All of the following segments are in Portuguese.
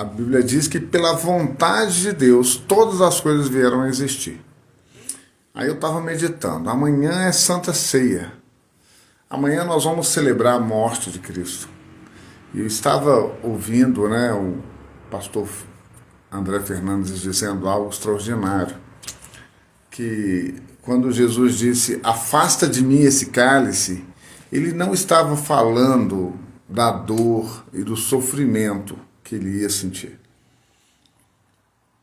A Bíblia diz que pela vontade de Deus todas as coisas vieram a existir. Aí eu estava meditando, amanhã é Santa Ceia. Amanhã nós vamos celebrar a morte de Cristo. E eu estava ouvindo, o pastor André Fernandes dizendo algo extraordinário, que quando Jesus disse, afasta de mim esse cálice, ele não estava falando da dor e do sofrimento que ele ia sentir.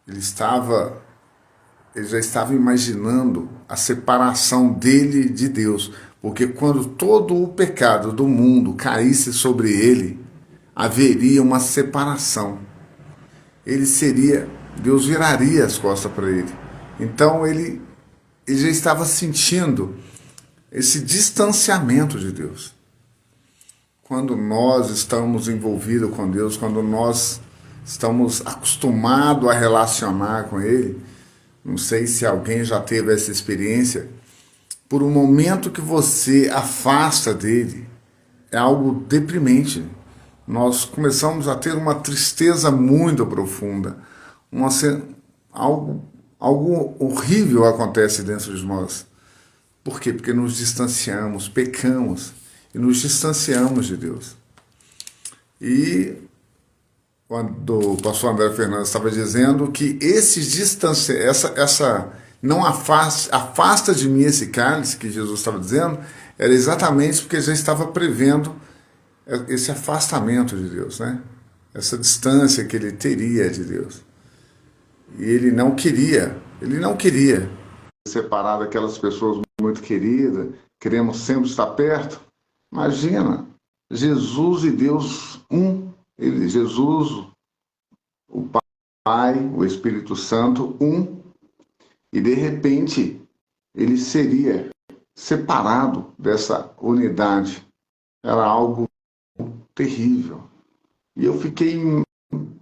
Ele já estava imaginando a separação dele de Deus, porque quando todo o pecado do mundo caísse sobre ele, haveria uma separação. Deus viraria as costas para ele. Então ele já estava sentindo esse distanciamento de Deus. Quando nós estamos envolvidos com Deus, quando nós estamos acostumados a relacionar com Ele, não sei se alguém já teve essa experiência, por um momento que você afasta dele, é algo deprimente. Nós começamos a ter uma tristeza muito profunda, algo horrível acontece dentro de nós. Por quê? Porque nos distanciamos, pecamos e nos distanciamos de Deus. E quando o pastor André Fernandes estava dizendo que não afasta de mim esse cálice, que Jesus estava dizendo, era exatamente porque já estava prevendo esse afastamento de Deus, Essa distância que ele teria de Deus. E ele não queria separar daquelas pessoas muito queridas, queremos sempre estar perto. Imagina, Jesus e Deus Jesus, o Pai, o Espírito Santo, e de repente ele seria separado dessa unidade. Era algo terrível. E eu fiquei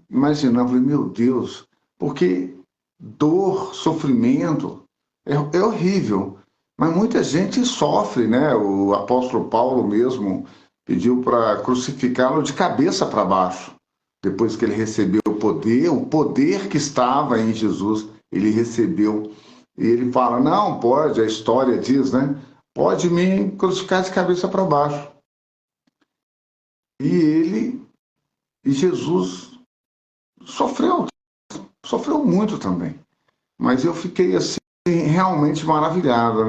imaginando, falei, meu Deus, porque dor, sofrimento é horrível, mas muita gente sofre, O apóstolo Paulo mesmo pediu para crucificá-lo de cabeça para baixo. Depois que ele recebeu o poder que estava em Jesus, ele recebeu. E ele fala, não, pode, a história diz, pode me crucificar de cabeça para baixo. E Jesus sofreu muito também. Mas eu fiquei assim, realmente maravilhado,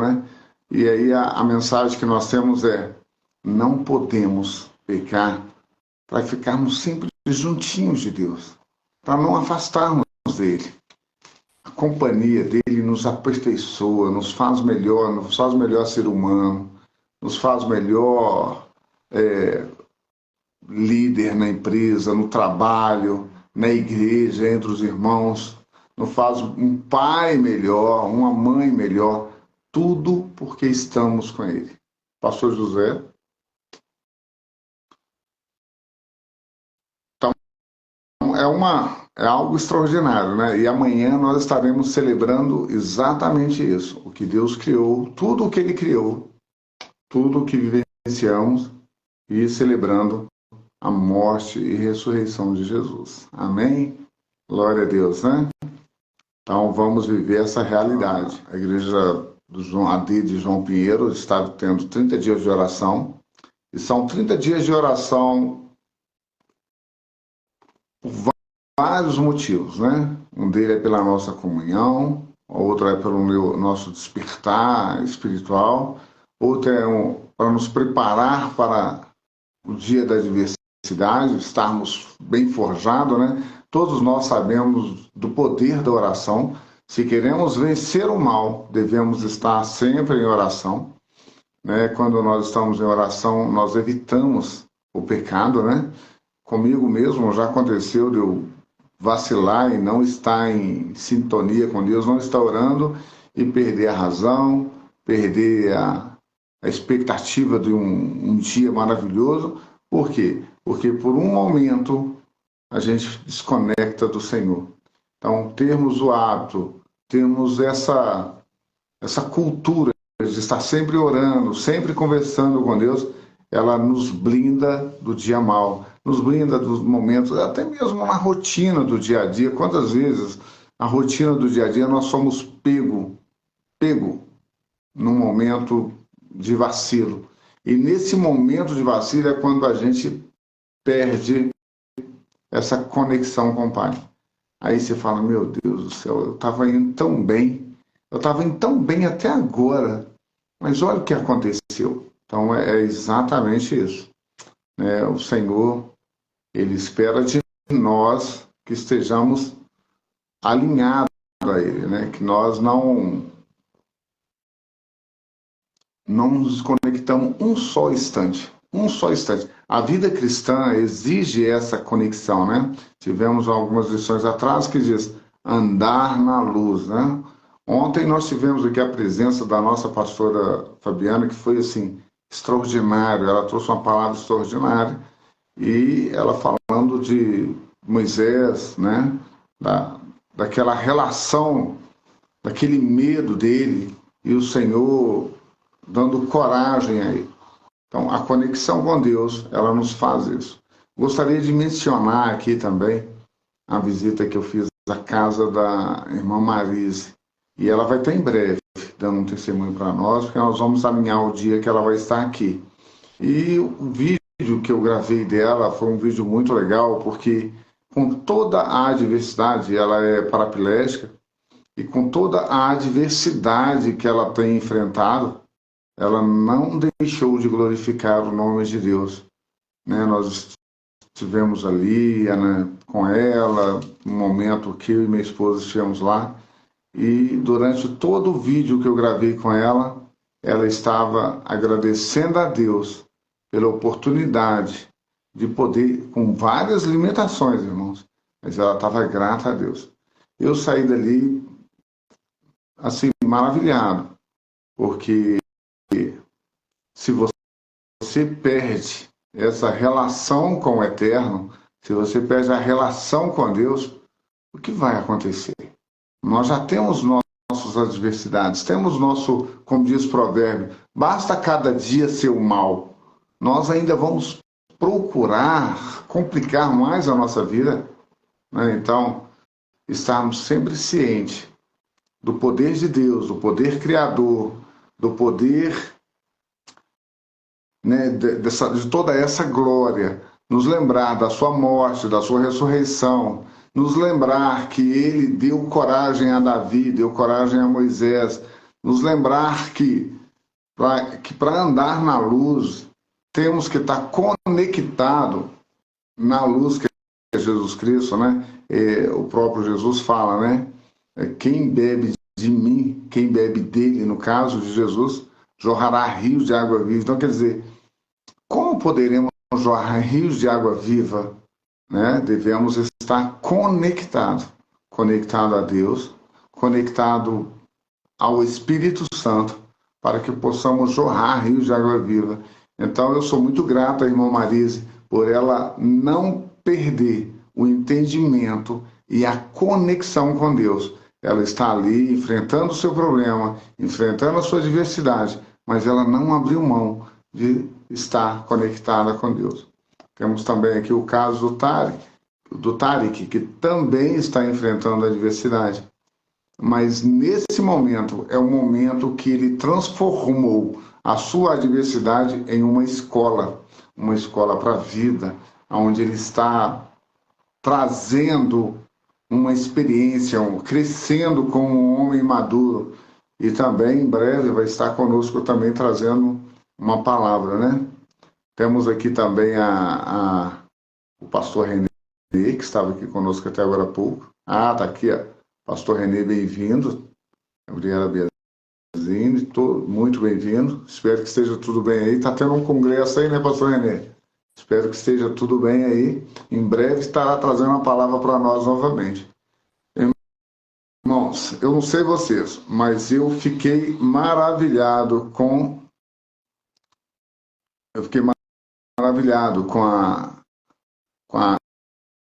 E aí a mensagem que nós temos é, não podemos pecar para ficarmos sempre juntinhos de Deus, para não afastarmos dele. A companhia dele nos aperfeiçoa, nos faz melhor ser humano, nos faz melhor líder na empresa, no trabalho, na igreja, entre os irmãos, nos faz um pai melhor, uma mãe melhor, tudo porque estamos com ele. Pastor José? Então, é algo extraordinário, E amanhã nós estaremos celebrando exatamente isso, o que Deus criou, tudo o que ele criou, tudo o que vivenciamos e celebrando a morte e ressurreição de Jesus. Amém? Glória a Deus, Então vamos viver essa realidade. A igreja do AD de João Pinheiro está tendo 30 dias de oração, e são 30 dias de oração por vários motivos, Um deles é pela nossa comunhão, outro é pelo nosso despertar espiritual, outro é para nos preparar para o dia da adversidade, estarmos bem forjados, Todos nós sabemos do poder da oração. Se queremos vencer o mal, devemos estar sempre em oração, Quando nós estamos em oração, nós evitamos o pecado, Comigo mesmo já aconteceu de eu vacilar e não estar em sintonia com Deus, não estar orando e perder a razão, perder a expectativa de um dia maravilhoso. Por quê? Porque por um momento a gente desconecta do Senhor. Então, termos o hábito, termos essa cultura de estar sempre orando, sempre conversando com Deus, ela nos blinda do dia mal, nos blinda dos momentos, até mesmo na rotina do dia a dia. Quantas vezes a rotina do dia a dia nós somos pego num momento de vacilo. E nesse momento de vacilo é quando a gente perde essa conexão com o Pai. Aí você fala, meu Deus do céu, eu estava indo tão bem, eu estava indo tão bem até agora, mas olha o que aconteceu. Então é exatamente isso, né? O Senhor, Ele espera de nós que estejamos alinhados a Ele, né? Que nós não nos desconectamos um só instante. Um só instante. A vida cristã exige essa conexão, né? Tivemos algumas lições atrás que diz andar na luz, né? Ontem nós tivemos aqui a presença da nossa pastora Fabiana, que foi assim, extraordinário. Ela trouxe uma palavra extraordinária e ela falando de Moisés, né? Daquela relação, daquele medo dele e o Senhor dando coragem a ele. Então, a conexão com Deus, ela nos faz isso. Gostaria de mencionar aqui também a visita que eu fiz à casa da irmã Marise. E ela vai estar em breve dando um testemunho para nós, porque nós vamos alinhar o dia que ela vai estar aqui. E o vídeo que eu gravei dela foi um vídeo muito legal, porque com toda a adversidade, ela é paraplégica, e com toda a adversidade que ela tem enfrentado, ela não deixou de glorificar o nome de Deus, né? Nós estivemos ali, né, com ela, no momento que eu e minha esposa estivemos lá, e durante todo o vídeo que eu gravei com ela, ela estava agradecendo a Deus pela oportunidade de poder, com várias limitações, irmãos, mas ela estava grata a Deus. Eu saí dali, assim, maravilhado, porque se você perde essa relação com o Eterno, se você perde a relação com Deus, o que vai acontecer? Nós já temos nossas adversidades, temos nosso, como diz o provérbio, basta cada dia ser o mal. Nós ainda vamos procurar complicar mais a nossa vida, né? Então, estarmos sempre cientes do poder de Deus, do poder criador, do poder, né, de toda essa glória, nos lembrar da sua morte, da sua ressurreição, nos lembrar que ele deu coragem a Davi, deu coragem a Moisés, nos lembrar que para andar na luz, temos que estar conectado na luz que é Jesus Cristo, né? O próprio Jesus fala, né? Quem bebe de mim, quem bebe dele, no caso de Jesus, jorrará rios de água viva. Então, quer dizer, como poderemos jorrar rios de água viva, né? Devemos estar conectado a Deus, conectado ao Espírito Santo, para que possamos jorrar rios de água viva. Então, eu sou muito grato à irmã Marise por ela não perder o entendimento e a conexão com Deus. Ela está ali enfrentando o seu problema, enfrentando a sua adversidade, mas ela não abriu mão de estar conectada com Deus. Temos também aqui o caso do Tarek, que também está enfrentando a adversidade. Mas nesse momento, é o momento que ele transformou a sua adversidade em uma escola para a vida, onde ele está trazendo uma experiência, crescendo como um homem maduro. E também, em breve, vai estar conosco também trazendo uma palavra, né? Temos aqui também o pastor Renê, que estava aqui conosco até agora há pouco. Tá aqui, ó. Pastor Renê, bem-vindo. Gabriela Biazini, muito bem-vindo. Espero que esteja tudo bem aí. Está tendo um congresso aí, né, pastor Renê? Espero que esteja tudo bem aí. Em breve estará trazendo uma palavra para nós novamente. Irmãos, eu não sei vocês, mas eu fiquei maravilhado com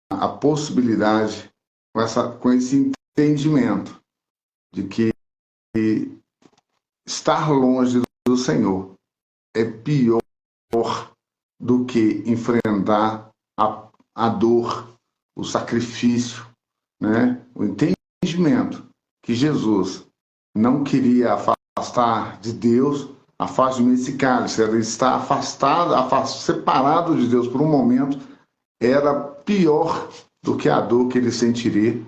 a possibilidade, com esse entendimento de que estar longe do Senhor é pior do que enfrentar a dor, o sacrifício, né? O entendimento que Jesus não queria afastar de Deus, afaste-me esse cálice. Ele está afastado, separado de Deus por um momento, era pior do que a dor que ele sentiria.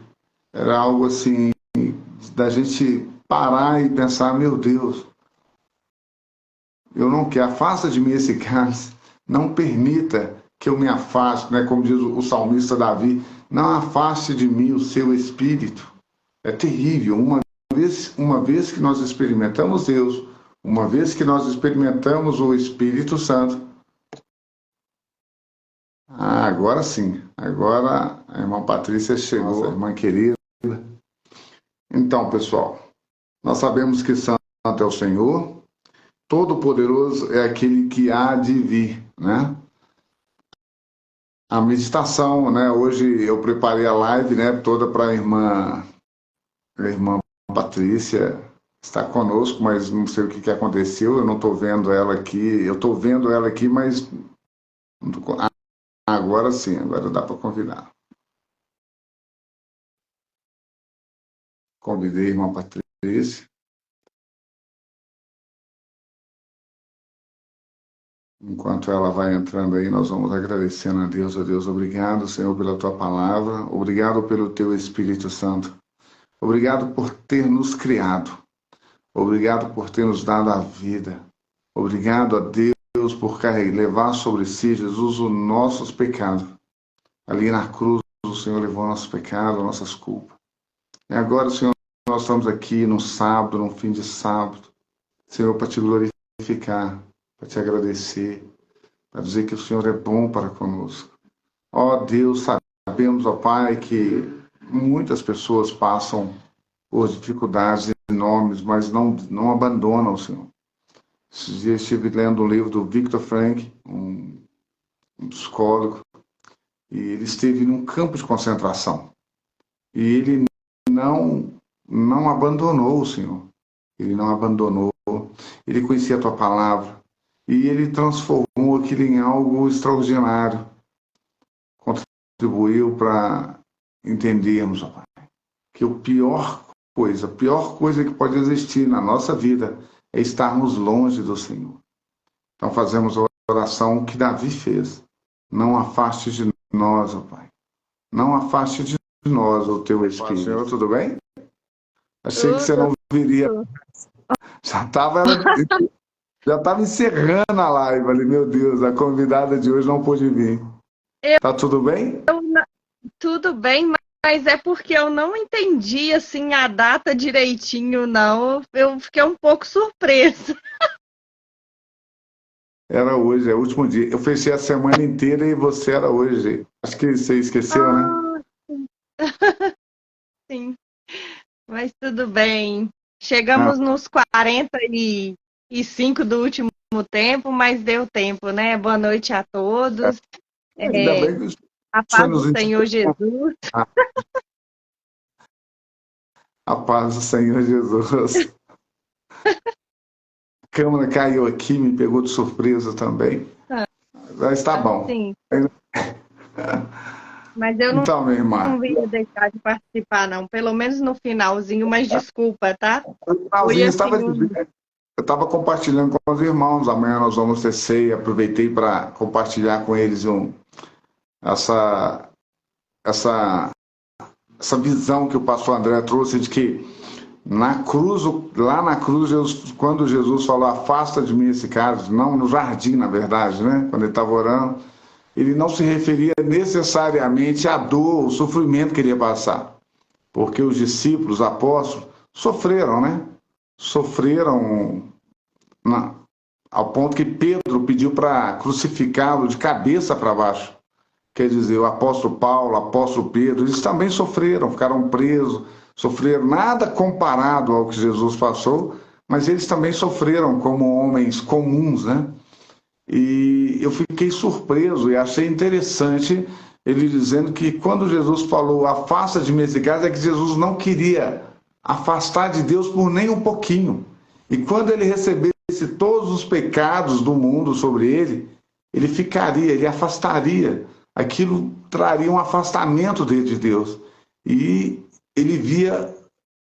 Era algo assim, da gente parar e pensar, meu Deus, eu não quero, afasta de mim esse cálice, não permita que eu me afaste, né? Como diz o salmista Davi, não afaste de mim o seu espírito. É terrível, uma vez que nós experimentamos Deus, uma vez que nós experimentamos o Espírito Santo, agora sim, agora a irmã Patrícia chegou, nossa irmã querida. Então, pessoal, nós sabemos que Santo é o Senhor, Todo-Poderoso é aquele que há de vir, né? A meditação, né? Hoje eu preparei a live, né, toda para a irmã Patrícia está conosco, mas não sei o que aconteceu, eu não estou vendo ela aqui, eu estou vendo ela aqui, mas agora sim, agora dá para convidar. Convidei a irmã Patrícia. Enquanto ela vai entrando aí, nós vamos agradecendo a Deus. Obrigado, Senhor, pela Tua palavra. Obrigado pelo Teu Espírito Santo. Obrigado por ter nos criado. Obrigado por ter nos dado a vida. Obrigado a Deus por levar sobre si, Jesus, os nossos pecados. Ali na cruz, o Senhor levou nossos pecados, nossas culpas. E agora, Senhor, nós estamos aqui no sábado, no fim de sábado, Senhor, para Te glorificar, para Te agradecer, para dizer que o Senhor é bom para conosco. Ó Deus, sabemos, ó Pai, que muitas pessoas passam por dificuldades enormes, mas não abandonam o Senhor. Esses dias estive lendo um livro do Viktor Frankl, um psicólogo, e ele esteve num campo de concentração. E ele não abandonou o Senhor. Ele não abandonou. Ele conhecia a Tua palavra. E ele transformou aquilo em algo extraordinário. Contribuiu para entendermos, ó Pai, que a pior coisa que pode existir na nossa vida é estarmos longe do Senhor. Então fazemos a oração que Davi fez. Não afaste de nós, ó Pai. Não afaste de nós o Teu Espírito. Senhor, tudo bem? Achei que você não viria. Já estava encerrando a live ali, meu Deus, a convidada de hoje não pôde vir. Tá tudo bem? Tudo bem, mas é porque eu não entendi assim a data direitinho, não. Eu fiquei um pouco surpresa. Era hoje, é o último dia. Eu fechei a semana inteira e você era hoje. Acho que você esqueceu, né? Sim, mas tudo bem. Chegamos nos 45 do último tempo, mas deu tempo, né? Boa noite a todos. Ainda bem que a paz do Senhor Jesus. A paz do Senhor Jesus. A câmera caiu aqui, me pegou de surpresa também. Mas está bom. Sim. Mas eu então, minha irmã, não ia deixar de participar, não. Pelo menos no finalzinho, mas desculpa, tá? Eu estava compartilhando com os irmãos. Amanhã nós vamos ter ceia. Aproveitei para compartilhar com eles essa visão que o pastor André trouxe de que lá na cruz, quando Jesus falou, afasta de mim esse cálice, não no jardim, na verdade, né? Quando ele estava orando, ele não se referia necessariamente à dor, o sofrimento que ele ia passar. Porque os discípulos, os apóstolos, sofreram, né? Sofreram ao ponto que Pedro pediu para crucificá-lo de cabeça para baixo. Quer dizer, o apóstolo Paulo, o apóstolo Pedro, eles também sofreram, ficaram presos, sofreram nada comparado ao que Jesus passou, mas eles também sofreram como homens comuns, né? E eu fiquei surpreso e achei interessante ele dizendo que quando Jesus falou afasta de mim esse cálice, é que Jesus não queria afastar de Deus por nem um pouquinho. E quando ele recebesse todos os pecados do mundo sobre ele, ele ficaria, ele afastaria. Aquilo traria um afastamento dele de Deus. E ele via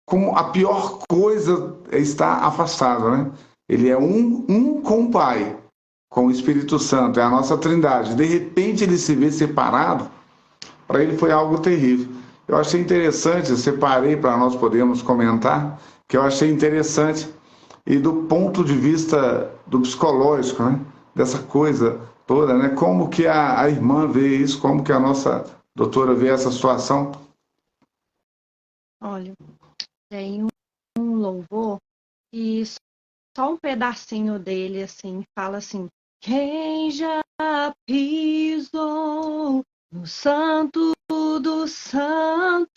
como a pior coisa é estar afastado, né? Ele é um com o Pai, com o Espírito Santo, é a nossa trindade. De repente ele se vê separado, para ele foi algo terrível. Eu achei interessante, separei para nós podermos comentar, que eu achei interessante, e do ponto de vista do psicológico, né? Dessa coisa toda, né? Como que a irmã vê isso, como que a nossa doutora vê essa situação. Olha, tem um louvor e só um pedacinho dele, assim, fala assim: quem já pisou no santo dos santos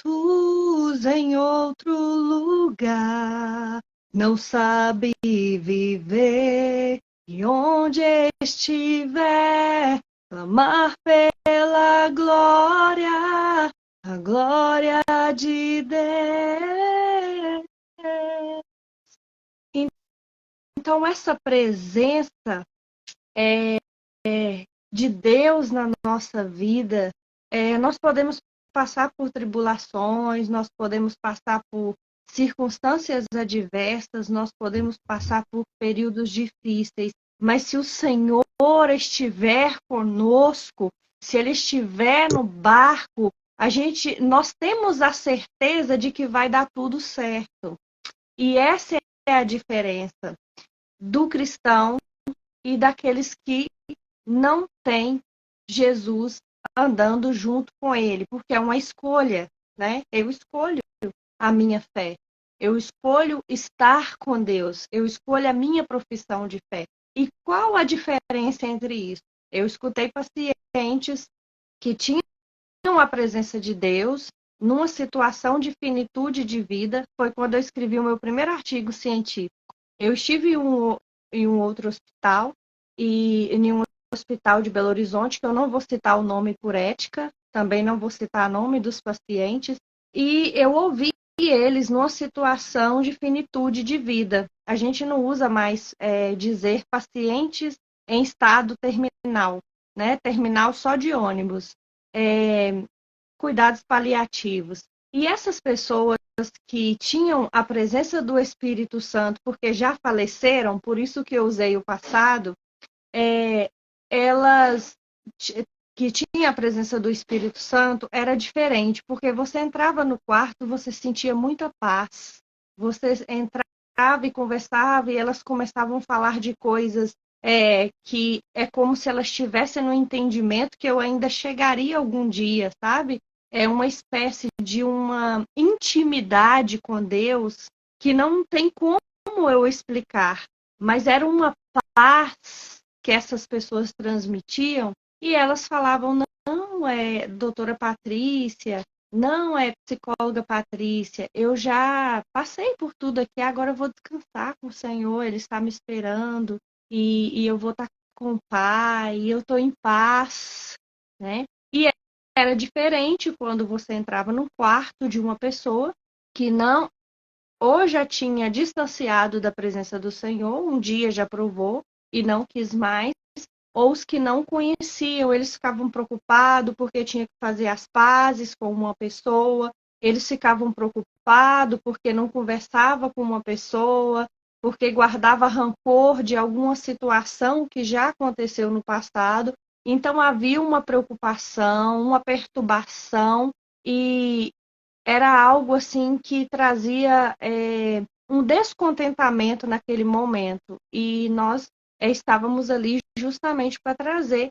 em outro lugar, não sabe viver, e onde estiver, clamar pela glória, a glória de Deus. Então, essa presença de Deus na nossa vida, nós podemos passar por tribulações, nós podemos passar por circunstâncias adversas, nós podemos passar por períodos difíceis, mas se o Senhor estiver conosco, se Ele estiver no barco, nós temos a certeza de que vai dar tudo certo. E essa é a diferença do cristão e daqueles que não têm Jesus andando junto com ele, porque é uma escolha, né? Eu escolho a minha fé, eu escolho estar com Deus, eu escolho a minha profissão de fé. E qual a diferença entre isso? Eu escutei pacientes que tinham a presença de Deus numa situação de finitude de vida. Foi quando eu escrevi o meu primeiro artigo científico. Eu estive em um outro hospital, e em um hospital de Belo Horizonte, que eu não vou citar o nome por ética, também não vou citar o nome dos pacientes, e eu ouvi eles numa situação de finitude de vida. A gente não usa mais dizer pacientes em estado terminal, né? Terminal só de ônibus. Cuidados paliativos. E essas pessoas que tinham a presença do Espírito Santo, porque já faleceram, por isso que eu usei o passado, elas que tinham a presença do Espírito Santo era diferente, porque você entrava no quarto, você sentia muita paz. Você entrava e conversava e elas começavam a falar de coisas que é como se elas tivessem no entendimento que eu ainda chegaria algum dia, sabe? É uma espécie de uma intimidade com Deus que não tem como eu explicar, mas era uma paz que essas pessoas transmitiam, e elas falavam: não é doutora Patrícia, não é psicóloga Patrícia, eu já passei por tudo aqui, agora eu vou descansar com o Senhor, Ele está me esperando, e eu vou estar com o Pai, e eu estou em paz, né? E era diferente quando você entrava no quarto de uma pessoa que não, ou já tinha distanciado da presença do Senhor, um dia já provou e não quis mais, ou os que não conheciam, eles ficavam preocupados porque tinha que fazer as pazes com uma pessoa, eles ficavam preocupados porque não conversava com uma pessoa, porque guardava rancor de alguma situação que já aconteceu no passado. Então havia uma preocupação, uma perturbação, e era algo assim que trazia um descontentamento naquele momento. E nós estávamos ali justamente para trazer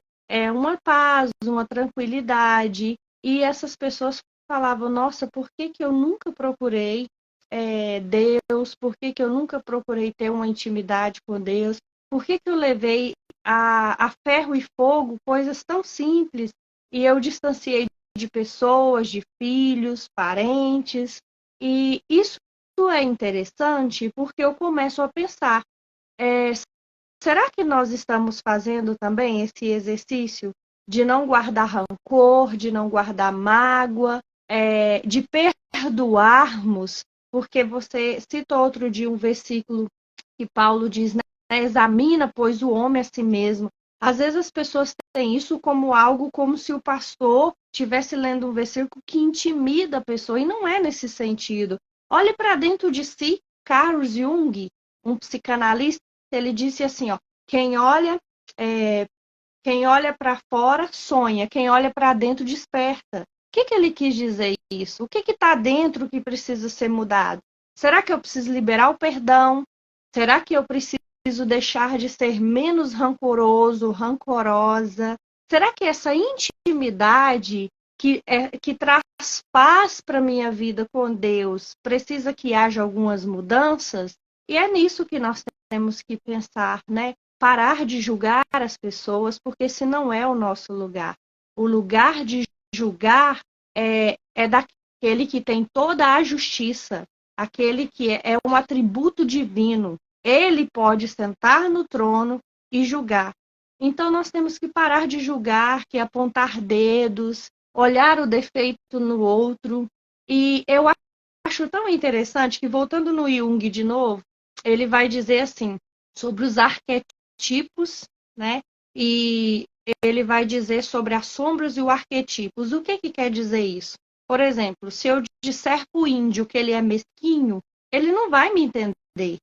uma paz, uma tranquilidade. E essas pessoas falavam: nossa, por que eu nunca procurei Deus? Por que eu nunca procurei ter uma intimidade com Deus? Por que eu levei a ferro e fogo coisas tão simples e eu distanciei de pessoas, de filhos, parentes? E isso é interessante porque eu começo a pensar, será que nós estamos fazendo também esse exercício de não guardar rancor, de não guardar mágoa, de perdoarmos? Porque você citou outro dia um versículo que Paulo diz, né? Examina, pois, o homem a si mesmo, Às vezes as pessoas têm isso como algo como se o pastor estivesse lendo um versículo que intimida a pessoa, e não é nesse sentido. Olhe para dentro de si. Carl Jung, um psicanalista, ele disse assim, ó, quem olha para fora sonha, quem olha para dentro desperta. O que ele quis dizer isso? O que está dentro que precisa ser mudado? Será que eu preciso liberar o perdão? Será que eu preciso deixar de ser menos rancoroso, rancorosa? Será que essa intimidade que traz paz para a minha vida com Deus precisa que haja algumas mudanças? E é nisso que nós temos que pensar, né? Parar de julgar as pessoas, porque esse não é o nosso lugar. O lugar de julgar é daquele que tem toda a justiça, aquele que é um atributo divino. Ele pode sentar no trono e julgar. Então nós temos que parar de julgar, que apontar dedos, olhar o defeito no outro. E eu acho tão interessante que, voltando no Jung de novo, ele vai dizer assim, sobre os arquetipos, né? E ele vai dizer sobre as sombras e os arquetipos. O que quer dizer isso? Por exemplo, se eu disser para o índio que ele é mesquinho, ele não vai me entender.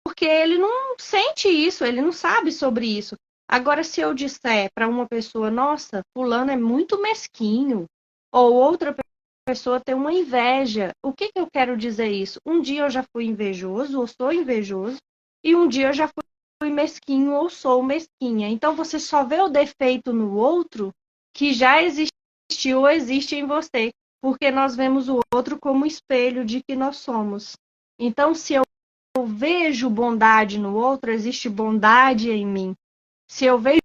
Porque ele não sente isso, ele não sabe sobre isso. Agora, se eu disser para uma pessoa, nossa, fulano é muito mesquinho, ou outra pessoa tem uma inveja, o que eu quero dizer isso? Um dia eu já fui invejoso, ou sou invejoso, e um dia eu já fui mesquinho, ou sou mesquinha. Então, você só vê o defeito no outro que já existiu ou existe em você, porque nós vemos o outro como espelho de que nós somos. Então, se eu vejo bondade no outro, existe bondade em mim. Se eu vejo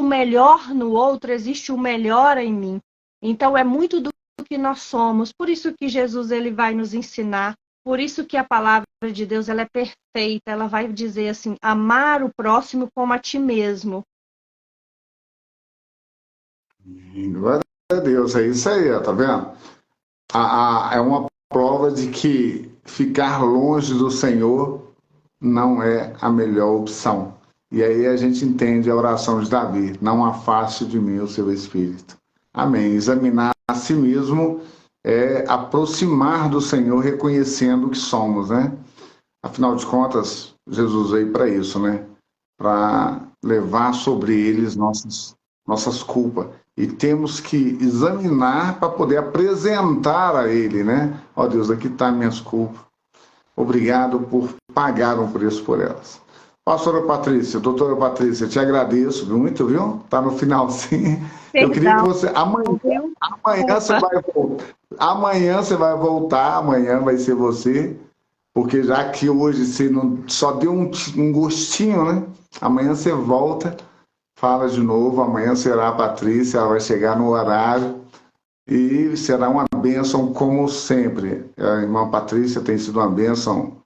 o melhor no outro, existe o melhor em mim. Então é muito do que nós somos. Por isso que Jesus ele vai nos ensinar. Por isso que a palavra de Deus ela é perfeita. Ela vai dizer assim: amar o próximo como a ti mesmo. Glória a Deus, é isso aí, ó, tá vendo? É uma prova de que ficar longe do Senhor não é a melhor opção. E aí a gente entende a oração de Davi: não afaste de mim o seu espírito. Amém. Examinar a si mesmo é aproximar do Senhor reconhecendo o que somos, né? Afinal de contas, Jesus veio para isso, né? Para levar sobre eles nossas culpas. E temos que examinar para poder apresentar a Ele, né? Ó Deus, aqui está minhas culpas. Obrigado por pagar um preço por elas. Pastora Patrícia, doutora Patrícia, te agradeço muito, viu? Tá no finalzinho. Eu queria que você. Amanhã você vai voltar, amanhã vai ser você, porque já que hoje você não, só deu um gostinho, né? Amanhã você volta, fala de novo, amanhã será a Patrícia, ela vai chegar no horário e será uma bênção como sempre. A irmã Patrícia tem sido uma bênção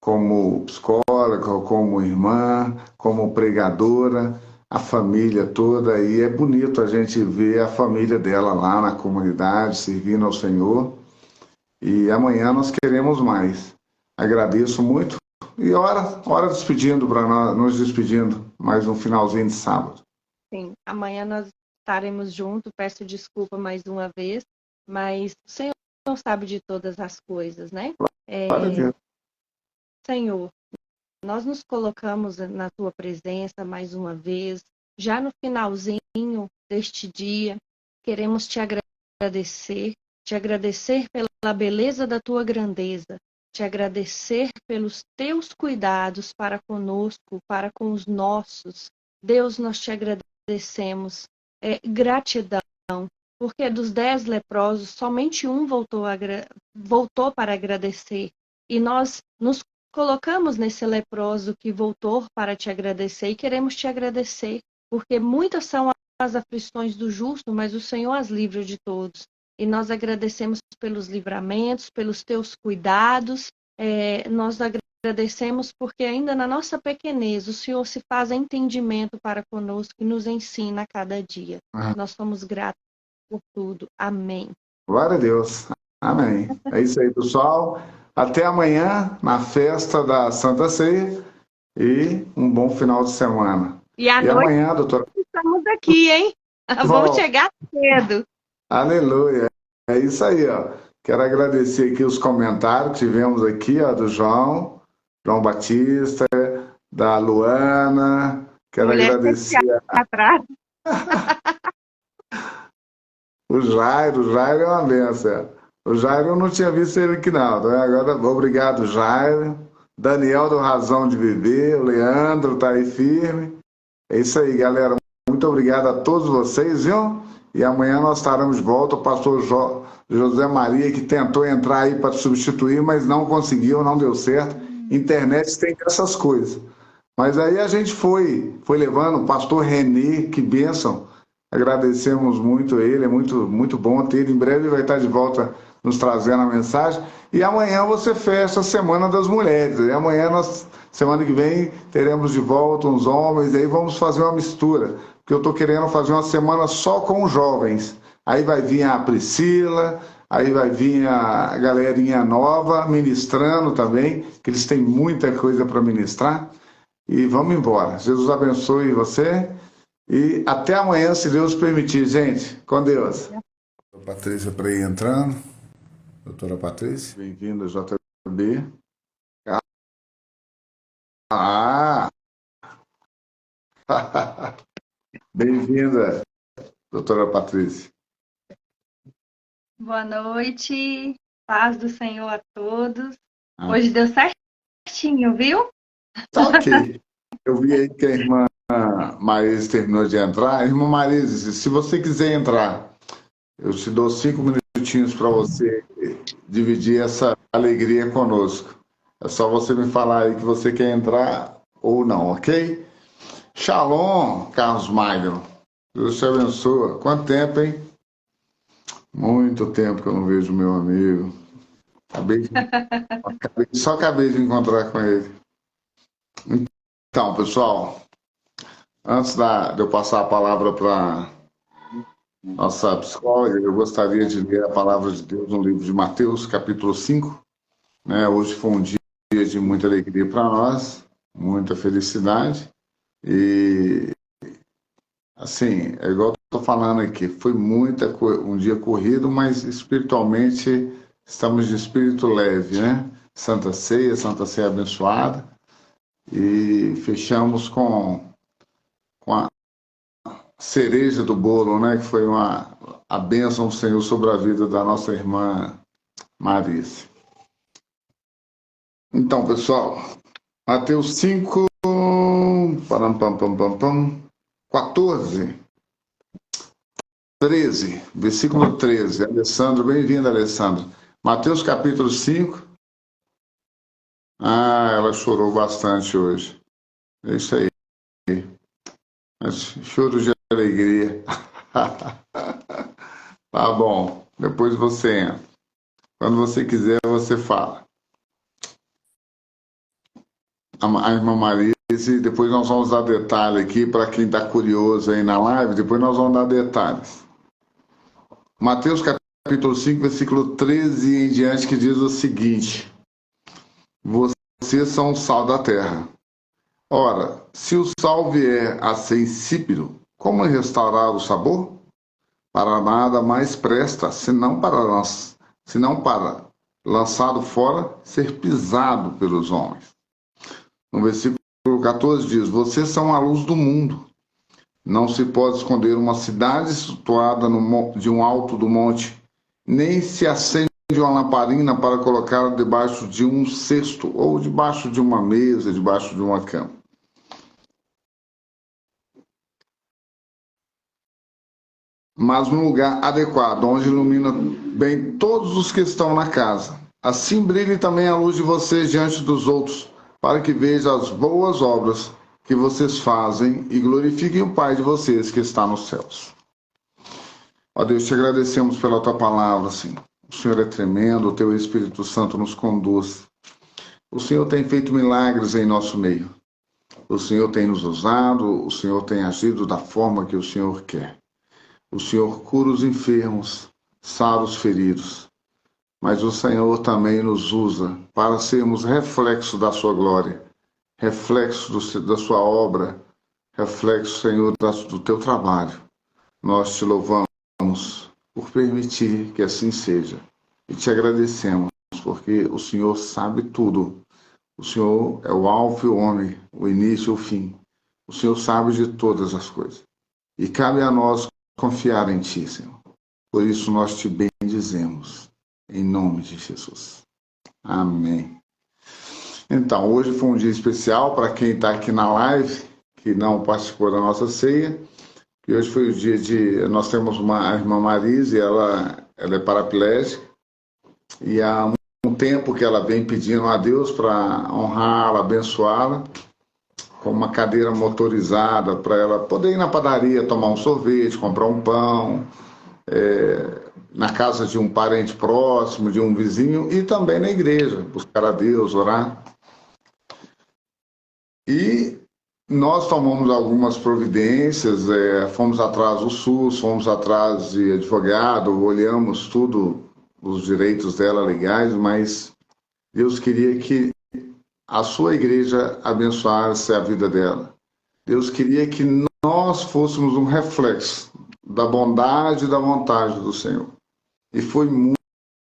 como psicóloga, como irmã, como pregadora, a família toda, e é bonito a gente ver a família dela lá na comunidade, servindo ao Senhor, e amanhã nós queremos mais. Agradeço muito, e hora despedindo, para nós, nos despedindo, mais um finalzinho de sábado. Sim, amanhã nós estaremos juntos, peço desculpa mais uma vez, mas o Senhor sabe de todas as coisas, né? Senhor, nós nos colocamos na tua presença mais uma vez, já no finalzinho deste dia, queremos te agradecer pela beleza da tua grandeza, te agradecer pelos teus cuidados para conosco, para com os nossos. Deus, nós te agradecemos. Gratidão, porque dos 10 leprosos, somente um voltou para agradecer. E nós nos colocamos nesse leproso que voltou para te agradecer e queremos te agradecer, porque muitas são as aflições do justo, mas o Senhor as livra de todos. E nós agradecemos pelos livramentos, pelos teus cuidados, nós agradecemos porque ainda na nossa pequenez o Senhor se faz entendimento para conosco e nos ensina a cada dia. Nós somos gratos por tudo. Amém. Glória a Deus. Amém. É isso aí, pessoal. Até amanhã, na festa da Santa Ceia, e um bom final de semana. E à E noite amanhã, doutora, estamos aqui, hein? Vamos volta. chegar cedo. Aleluia. É isso aí, ó. Quero agradecer aqui os comentários que tivemos aqui, ó, do João Batista, da Luana. Quero Mulher agradecer especial atrás. o Jairo é uma benção. O Jairo eu não tinha visto ele aqui não, né? Agora, obrigado, Jairo. Daniel do Razão de Viver, o Leandro tá aí firme. É isso aí, galera. Muito obrigado a todos vocês, viu? E amanhã nós estaremos de volta. O pastor José Maria, que tentou entrar aí para substituir, mas não conseguiu, não deu certo. Internet tem essas coisas. Mas aí a gente foi levando o pastor Renê, que bênção. Agradecemos muito a ele, é muito bom ter ele. Em breve vai estar de volta nos trazendo a mensagem. E amanhã você fecha a Semana das Mulheres. E amanhã, semana que vem, teremos de volta uns homens, e aí vamos fazer uma mistura. Porque eu estou querendo fazer uma semana só com os jovens. Aí vai vir a Priscila, aí vai vir a galerinha nova ministrando também, que eles têm muita coisa para ministrar. E vamos embora. Jesus abençoe você. E até amanhã, se Deus permitir, gente. Com Deus. Patrícia para ir entrando. Doutora Patrícia. Bem-vinda, JB. Ah! Bem-vinda, doutora Patrícia. Boa noite. Paz do Senhor a todos. Hoje deu certinho, viu? Tá ok. Eu vi aí que a irmã Marise terminou de entrar. Irmã Marise, se você quiser entrar, eu te dou 5 minutinhos para você dividir essa alegria conosco. É só você me falar aí que você quer entrar ou não, ok? Shalom, Carlos Magno. Deus te abençoe. Quanto tempo, hein? Muito tempo que eu não vejo meu amigo. Só acabei de encontrar com ele. Então, pessoal, antes de eu passar a palavra para nossa psicóloga, eu gostaria de ler a palavra de Deus no livro de Mateus, capítulo 5. Hoje foi um dia de muita alegria para nós, muita felicidade. E, assim, é igual eu estou falando aqui, foi um dia corrido, mas espiritualmente estamos de espírito leve, né? Santa Ceia abençoada. E fechamos com a cereja do bolo, né? Que foi a bênção do Senhor sobre a vida da nossa irmã Marise. Então, pessoal, Mateus 5, 14, 13, versículo 13. Alessandro, bem-vindo, Alessandro. Mateus capítulo 5. Ah, ela chorou bastante hoje. É isso aí. Mas choro de alegria. Tá bom. Depois você entra. Quando você quiser, você fala. A irmã Marise, depois nós vamos dar detalhe aqui para quem está curioso aí na live, depois nós vamos dar detalhes. Mateus capítulo 5, versículo 13 em diante, que diz o seguinte: vocês são o sal da terra. Ora, se o sal vier a ser insípido, como restaurar o sabor? Para nada mais presta, senão para lançado fora, ser pisado pelos homens. No versículo 14 diz: vocês são a luz do mundo. Não se pode esconder uma cidade situada de um alto do monte, nem se acende uma lamparina para colocá-la debaixo de um cesto, ou debaixo de uma mesa, debaixo de uma cama. Mas num lugar adequado, onde ilumina bem todos os que estão na casa. Assim brilhe também a luz de vocês diante dos outros, para que vejam as boas obras que vocês fazem e glorifiquem o Pai de vocês que está nos céus. Ó Deus, te agradecemos pela tua palavra, Senhor. O Senhor é tremendo, o teu Espírito Santo nos conduz. O Senhor tem feito milagres em nosso meio. O Senhor tem nos usado, o Senhor tem agido da forma que o Senhor quer. O Senhor cura os enfermos, sara os feridos. Mas o Senhor também nos usa para sermos reflexo da sua glória, reflexo da sua obra reflexo, Senhor, do teu trabalho. Nós te louvamos por permitir que assim seja. E te agradecemos, porque o Senhor sabe tudo. O Senhor é o alfa e o ômega, o início e o fim. O Senhor sabe de todas as coisas. E cabe a nós confiar em Ti, Senhor. Por isso nós te bendizemos, em nome de Jesus. Amém. Então, hoje foi um dia especial para quem está aqui na live, que não participou da nossa ceia. E hoje foi o dia de... Nós temos a irmã Marise, ela é paraplégica, e há um tempo que ela vem pedindo a Deus para honrá-la, abençoá-la, com uma cadeira motorizada para ela poder ir na padaria, tomar um sorvete, comprar um pão, na casa de um parente próximo, de um vizinho, e também na igreja, buscar a Deus, orar. E nós tomamos algumas providências, fomos atrás do SUS, fomos atrás de advogado, olhamos tudo, os direitos dela legais, mas Deus queria que a sua igreja abençoasse a vida dela. Deus queria que nós fôssemos um reflexo da bondade e da vontade do Senhor. E foi muito,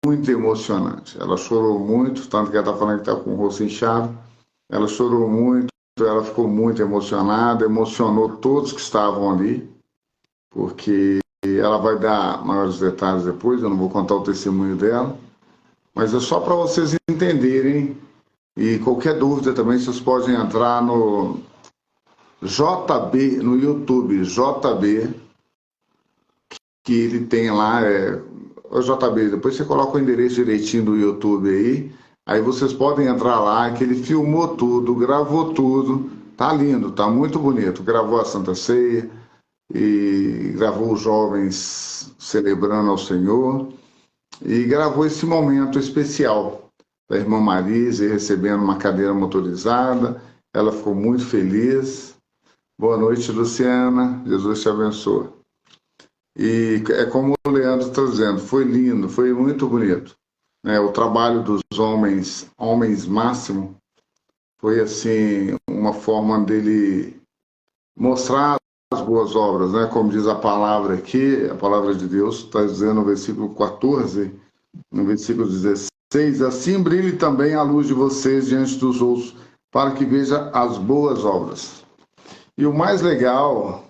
muito emocionante. Ela chorou muito, tanto que ela está falando que está com o rosto inchado. Ela chorou muito, ela ficou muito emocionada, emocionou todos que estavam ali, porque ela vai dar maiores detalhes depois, eu não vou contar o testemunho dela, mas é só para vocês entenderem. E qualquer dúvida também, vocês podem entrar no JB, no YouTube, JB, que ele tem lá, o JB, depois você coloca o endereço direitinho do YouTube aí vocês podem entrar lá, que ele filmou tudo, gravou tudo, tá lindo, tá muito bonito, gravou a Santa Ceia, e gravou os jovens celebrando ao Senhor, e gravou esse momento especial da irmã Marise recebendo uma cadeira motorizada. Ela ficou muito feliz. Boa noite, Luciana. Jesus te abençoe. E é como o Leandro está dizendo, foi lindo, foi muito bonito. O trabalho dos homens máximo, foi assim, uma forma dele mostrar as boas obras, né? Como diz a palavra aqui, a palavra de Deus está dizendo no versículo 14, no versículo 16, assim brilhe também a luz de vocês diante dos outros, para que veja as boas obras. E o mais legal,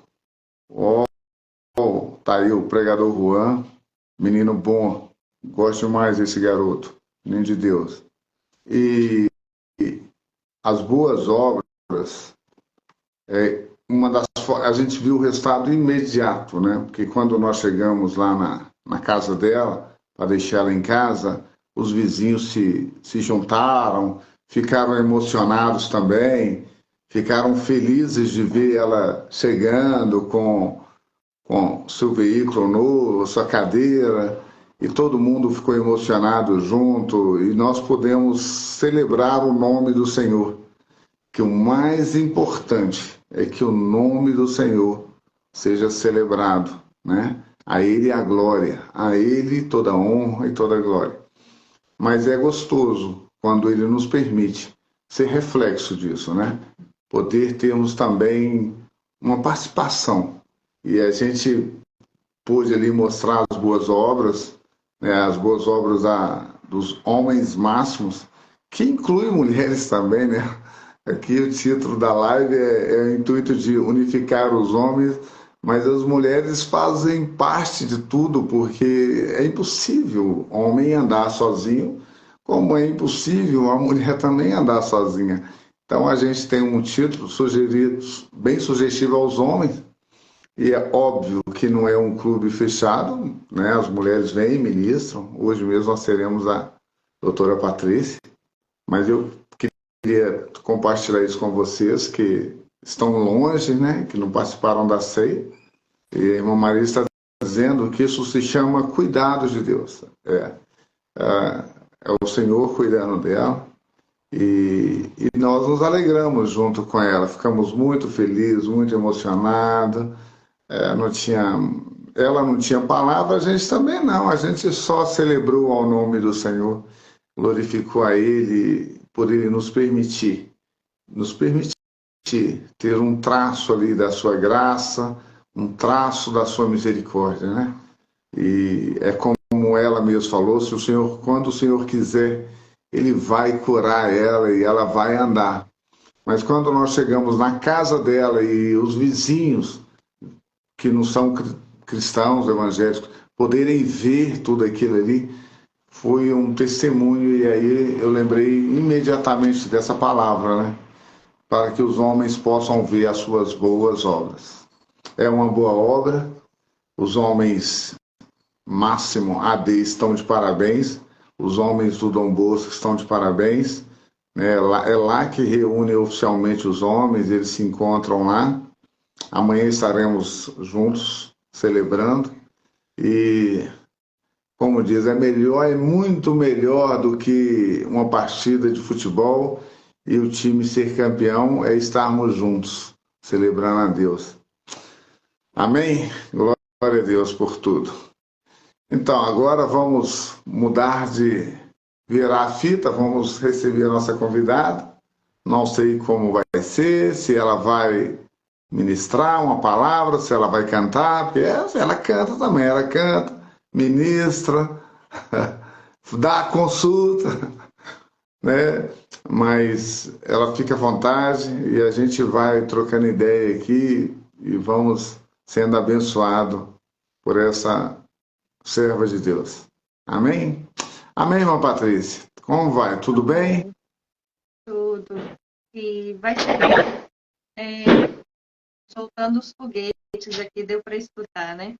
tá aí o pregador Juan, menino bom, gosto mais desse garoto, menino de Deus. E as boas obras, a gente viu o resultado imediato, né? Porque quando nós chegamos lá na casa dela, para deixar ela em casa, os vizinhos se juntaram, ficaram emocionados também, ficaram felizes de ver ela chegando com seu veículo novo, sua cadeira, e todo mundo ficou emocionado junto, e nós podemos celebrar o nome do Senhor, que o mais importante é que o nome do Senhor seja celebrado, né? A Ele a glória, a Ele toda a honra e toda a glória. Mas é gostoso quando Ele nos permite ser reflexo disso, né? Poder termos também uma participação. E a gente pôde ali mostrar as boas obras, né? As boas obras dos homens máximos, que inclui mulheres também, né? Aqui o título da live é o intuito de unificar os homens, mas as mulheres fazem parte de tudo, porque é impossível o homem andar sozinho, como é impossível a mulher também andar sozinha. Então a gente tem um título sugerido, bem sugestivo aos homens, e é óbvio que não é um clube fechado, né? As mulheres vêm e ministram. Hoje mesmo nós teremos a doutora Patrícia, mas eu queria compartilhar isso com vocês que estão longe, né? Que não participaram da ceia. E a irmã Maria está dizendo que isso se chama cuidado de Deus. É o Senhor cuidando dela. E nós nos alegramos junto com ela. Ficamos muito felizes, muito emocionados. Ela não tinha palavra, a gente também não. A gente só celebrou ao nome do Senhor, glorificou a Ele por Ele nos permitir ter um traço ali da sua graça, um traço da sua misericórdia, né? E é como ela mesmo falou, se o Senhor, quando o Senhor quiser, Ele vai curar ela e ela vai andar. Mas quando nós chegamos na casa dela e os vizinhos, que não são cristãos evangélicos, poderem ver tudo aquilo ali, foi um testemunho. E aí eu lembrei imediatamente dessa palavra, né? Para que os homens possam ver as suas boas obras. É uma boa obra, os homens máximo AD estão de parabéns, os homens do Dom Bosco estão de parabéns, né? É lá que reúne oficialmente os homens, eles se encontram lá. Amanhã estaremos juntos celebrando e, como diz, é melhor, é muito melhor do que uma partida de futebol e o time ser campeão, é estarmos juntos celebrando a Deus. Amém? Glória a Deus por tudo. Então, agora vamos mudar de virar a fita, vamos receber a nossa convidada. Não sei como vai ser, se ela vai ministrar uma palavra, se ela vai cantar, porque ela canta também, ela canta, ministra, dá consulta, né? Mas ela fica à vontade e a gente vai trocando ideia aqui e vamos sendo abençoado por essa serva de Deus. Amém? Amém, irmã Patrícia? Como vai? Tudo bem? Tudo. E vai ser soltando os foguetes aqui, deu para escutar, né?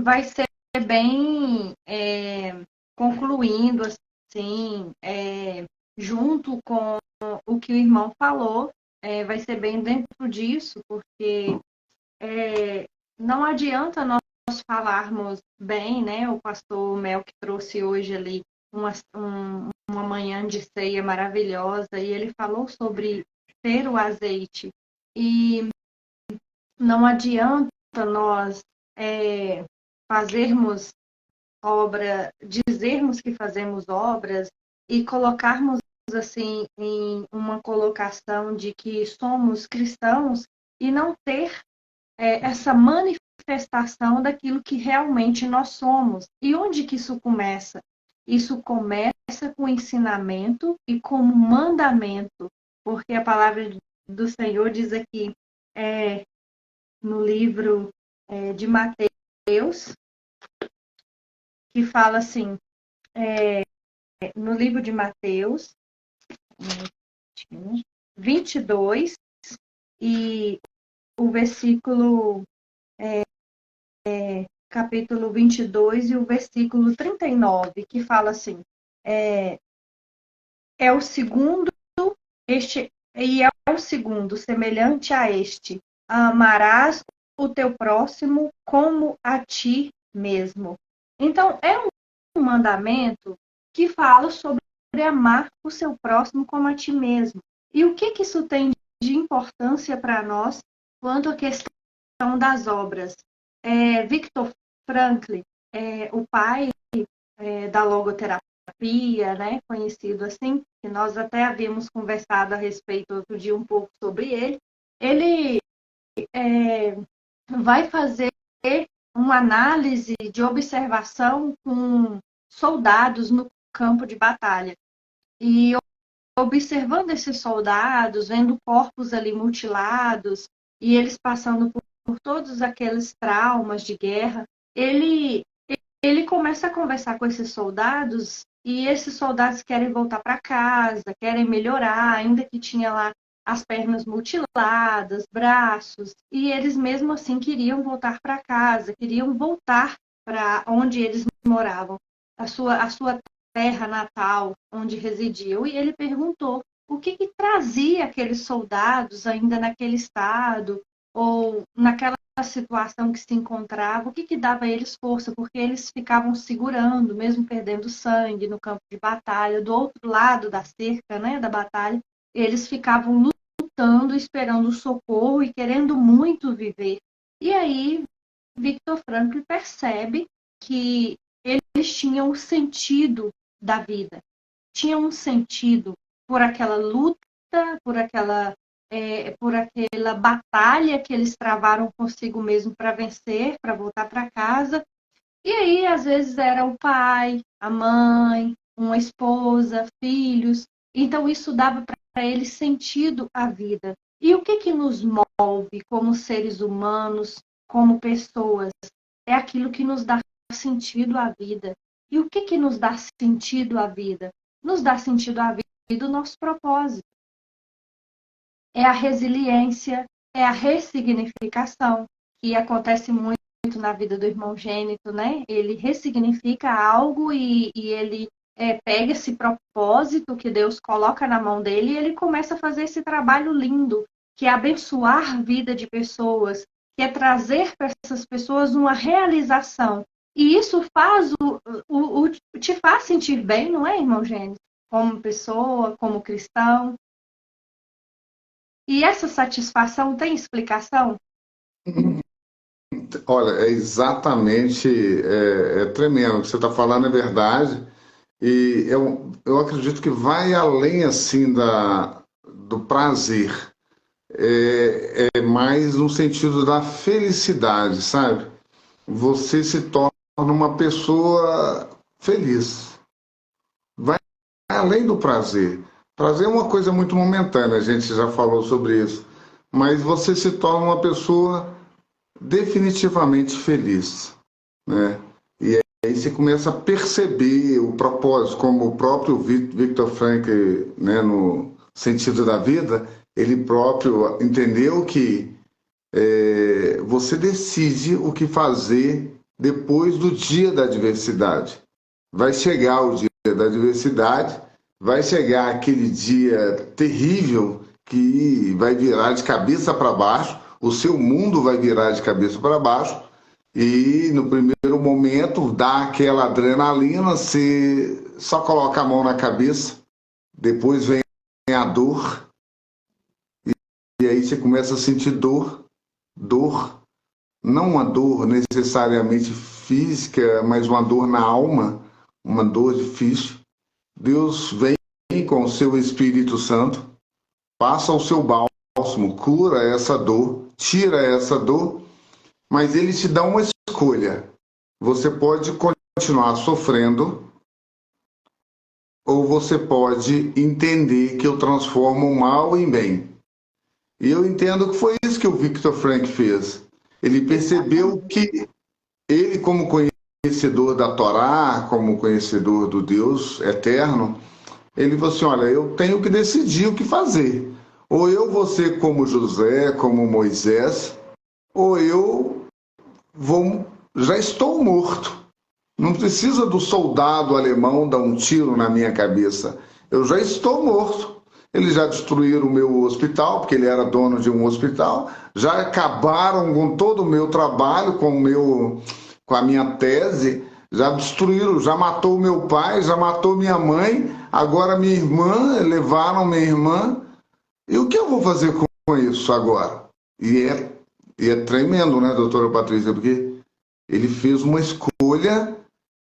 Vai ser bem concluindo, assim, junto com o que o irmão falou, vai ser bem dentro disso, porque não adianta nós falarmos bem, né? O pastor Mel que trouxe hoje ali uma manhã de ceia maravilhosa e ele falou sobre ter o azeite. E não adianta nós fazermos obra, dizermos que fazemos obras e colocarmos assim em uma colocação de que somos cristãos e não ter essa manifestação daquilo que realmente nós somos. E onde que isso começa? Isso começa com ensinamento e como mandamento, porque a palavra do Senhor diz aqui no livro de Mateus, que fala assim, no livro de Mateus, 22, e o versículo, capítulo 22 e o versículo 39, que fala assim, é o segundo, o segundo, semelhante a este, amarás o teu próximo como a ti mesmo. Então, é um mandamento que fala sobre amar o seu próximo como a ti mesmo. E o que isso tem de importância para nós quanto à questão das obras? Viktor Frankl, o pai da logoterapia, né, conhecido assim, que nós até havíamos conversado a respeito outro dia um pouco sobre ele, ele vai fazer uma análise de observação com soldados no campo de batalha. E observando esses soldados, vendo corpos ali mutilados, e eles passando por todos aqueles traumas de guerra, ele começa a conversar com esses soldados, e esses soldados querem voltar para casa, querem melhorar, ainda que tinha lá as pernas mutiladas, braços, e eles mesmo assim queriam voltar para casa, queriam voltar para onde eles moravam, a sua terra natal, onde residiam. E ele perguntou o que trazia aqueles soldados ainda naquele estado, ou naquela situação que se encontrava, o que dava a eles força, porque eles ficavam segurando, mesmo perdendo sangue no campo de batalha, do outro lado da cerca, né, da batalha, eles ficavam lutando, esperando o socorro e querendo muito viver. E aí, Viktor Frankl percebe que eles tinham o sentido da vida, tinham um sentido por aquela luta por aquela batalha que eles travaram consigo mesmo para vencer, para voltar para casa. E aí, às vezes, era o pai, a mãe, uma esposa, filhos. Então, isso dava para eles sentido à vida. E o que que nos move como seres humanos, como pessoas? É aquilo que nos dá sentido à vida. E o que que nos dá sentido à vida? Nos dá sentido à vida o nosso propósito. É a resiliência, é a ressignificação, que acontece muito na vida do irmão Gênito, né? Ele ressignifica algo e ele pega esse propósito que Deus coloca na mão dele e ele começa a fazer esse trabalho lindo, que é abençoar a vida de pessoas, que é trazer para essas pessoas uma realização. E isso te faz sentir bem, não é, irmão Gênito? Como pessoa, como cristão. E essa satisfação tem explicação? Olha, é exatamente, é tremendo. O que você está falando é verdade. E eu acredito que vai além, assim, do prazer. É mais no sentido da felicidade, sabe? Você se torna uma pessoa feliz. Vai além do prazer. Prazer é uma coisa muito momentânea, a gente já falou sobre isso. Mas você se torna uma pessoa definitivamente feliz, né? E aí você começa a perceber o propósito, como o próprio Viktor Frankl, né, no Sentido da Vida, ele próprio entendeu que você decide o que fazer depois do dia da adversidade. Vai chegar o dia da adversidade, vai chegar aquele dia terrível que vai virar de cabeça para baixo, o seu mundo vai virar de cabeça para baixo, e no primeiro momento dá aquela adrenalina, você só coloca a mão na cabeça, depois vem a dor, e aí você começa a sentir dor, não uma dor necessariamente física, mas uma dor na alma, uma dor difícil. Deus vem com o seu Espírito Santo, passa o seu bálsamo, cura essa dor, tira essa dor, mas ele te dá uma escolha. Você pode continuar sofrendo, ou você pode entender que eu transformo o mal em bem. E eu entendo que foi isso que o Viktor Frankl fez. Ele percebeu que ele, como conhecedor da Torá, como conhecedor do Deus eterno, ele falou assim, olha, eu tenho que decidir o que fazer. Ou eu vou ser como José, como Moisés, ou eu já estou morto. Não precisa do soldado alemão dar um tiro na minha cabeça. Eu já estou morto. Eles já destruíram o meu hospital, porque ele era dono de um hospital, já acabaram com todo o meu trabalho, com a minha tese, já destruíram, já matou meu pai, já matou minha mãe, agora minha irmã, levaram minha irmã. E o que eu vou fazer com isso agora? E é tremendo, né, doutora Patrícia? Porque ele fez uma escolha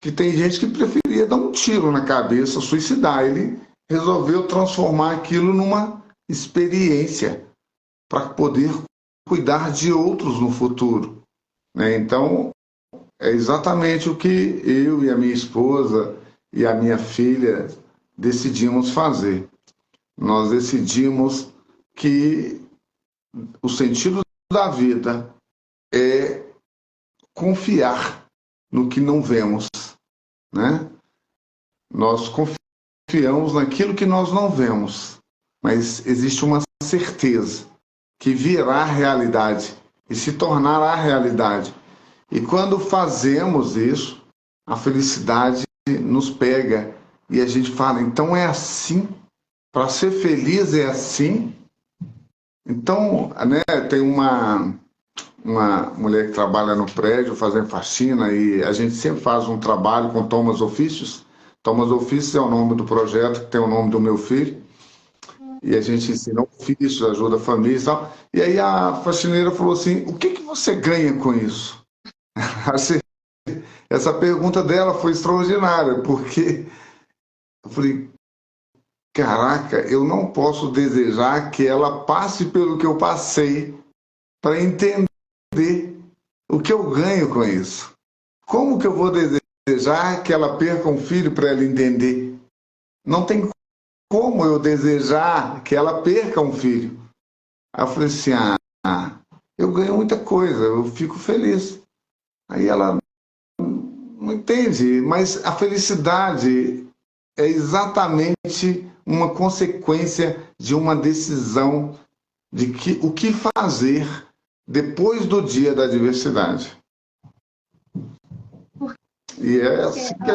que tem gente que preferia dar um tiro na cabeça, suicidar. Ele resolveu transformar aquilo numa experiência para poder cuidar de outros no futuro, né? Então, é exatamente o que eu e a minha esposa e a minha filha decidimos fazer. Nós decidimos que o sentido da vida é confiar no que não vemos, né? Nós confiamos naquilo que nós não vemos, mas existe uma certeza que virá realidade e se tornará realidade. E quando fazemos isso, a felicidade nos pega e a gente fala, então é assim? Para ser feliz é assim? Então, né, tem uma mulher que trabalha no prédio fazendo faxina e a gente sempre faz um trabalho com Thomas Ofícios. Thomas Ofícios é o nome do projeto, que tem o nome do meu filho. E a gente ensina ofícios, ajuda a família e tal. E aí a faxineira falou assim, o que você ganha com isso? Essa pergunta dela foi extraordinária, porque eu falei, caraca, eu não posso desejar que ela passe pelo que eu passei para entender o que eu ganho com isso. Como que eu vou desejar que ela perca um filho para ela entender? Não tem como eu desejar que ela perca um filho. Aí eu falei assim, eu ganho muita coisa, eu fico feliz. Aí ela não entende, mas a felicidade é exatamente uma consequência de uma decisão de que, o que fazer depois do dia da adversidade. E é Porque assim que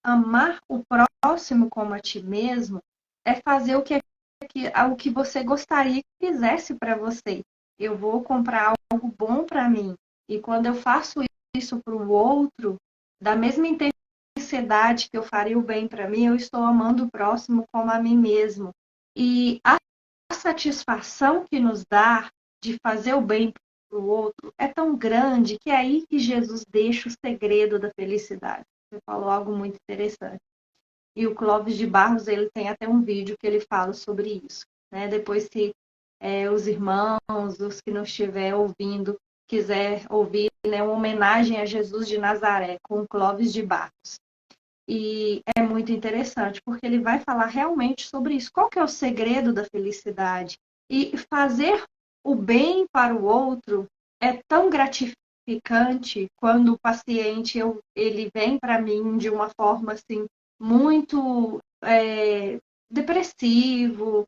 amar o próximo como a ti mesmo é fazer o que você gostaria que fizesse para você. Eu vou comprar algo bom para mim. E quando eu faço isso para o outro, da mesma intensidade que eu faria o bem para mim, eu estou amando o próximo como a mim mesmo. E a satisfação que nos dá de fazer o bem para o outro é tão grande que é aí que Jesus deixa o segredo da felicidade. Você falou algo muito interessante. E o Clóvis de Barros, ele tem até um vídeo que ele fala sobre isso. Né? Depois, se os irmãos, os que não estiver ouvindo, quiser ouvir, né, uma homenagem a Jesus de Nazaré, com o Clóvis de Barros. E é muito interessante, porque ele vai falar realmente sobre isso. Qual que é o segredo da felicidade? E fazer o bem para o outro é tão gratificante quando o paciente ele vem para mim de uma forma assim muito depressivo,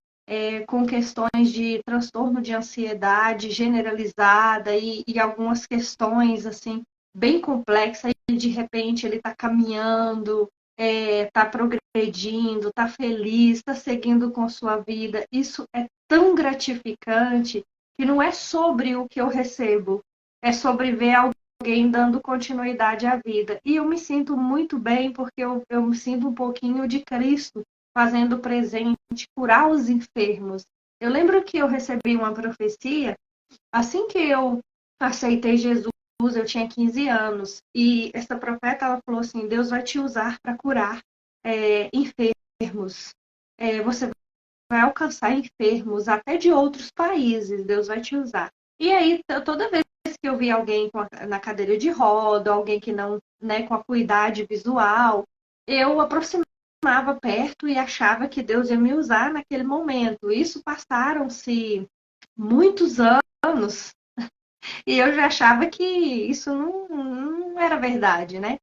com questões de transtorno de ansiedade generalizada e algumas questões assim bem complexas. E de repente ele está caminhando, está progredindo, está feliz, está seguindo com sua vida. Isso é tão gratificante que não é sobre o que eu recebo, é sobre ver alguém dando continuidade à vida. E eu me sinto muito bem porque eu me sinto um pouquinho de Cristo fazendo presente, curar os enfermos. Eu lembro que eu recebi uma profecia assim que eu aceitei Jesus. Eu tinha 15 anos e essa profeta ela falou assim: Deus vai te usar para curar enfermos. Você vai alcançar enfermos até de outros países. Deus vai te usar. E aí toda vez que eu vi alguém na cadeira de roda, alguém que não, né, com acuidade visual, eu aproximava perto e achava que Deus ia me usar naquele momento. Isso passaram-se muitos anos. E eu já achava que isso não era verdade, né?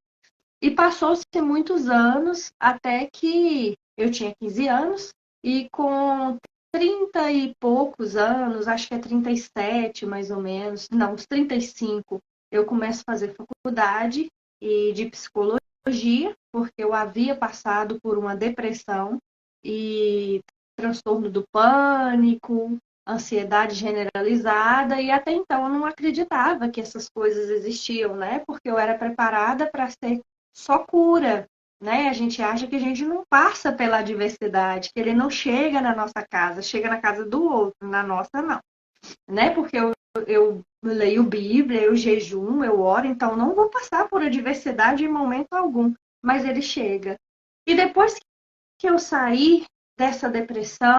E passou-se muitos anos até que eu tinha 15 anos e com 30 e poucos anos, acho que é 37 mais ou menos, não, uns 35, eu começo a fazer faculdade de psicologia, porque eu havia passado por uma depressão e transtorno do pânico, ansiedade generalizada, e até então eu não acreditava que essas coisas existiam, né? Porque eu era preparada para ser só cura, né? A gente acha que a gente não passa pela adversidade, que ele não chega na nossa casa, chega na casa do outro, na nossa não, né? Porque eu leio Bíblia, eu jejum, eu oro, então não vou passar por adversidade em momento algum, mas ele chega. E depois que eu saí dessa depressão,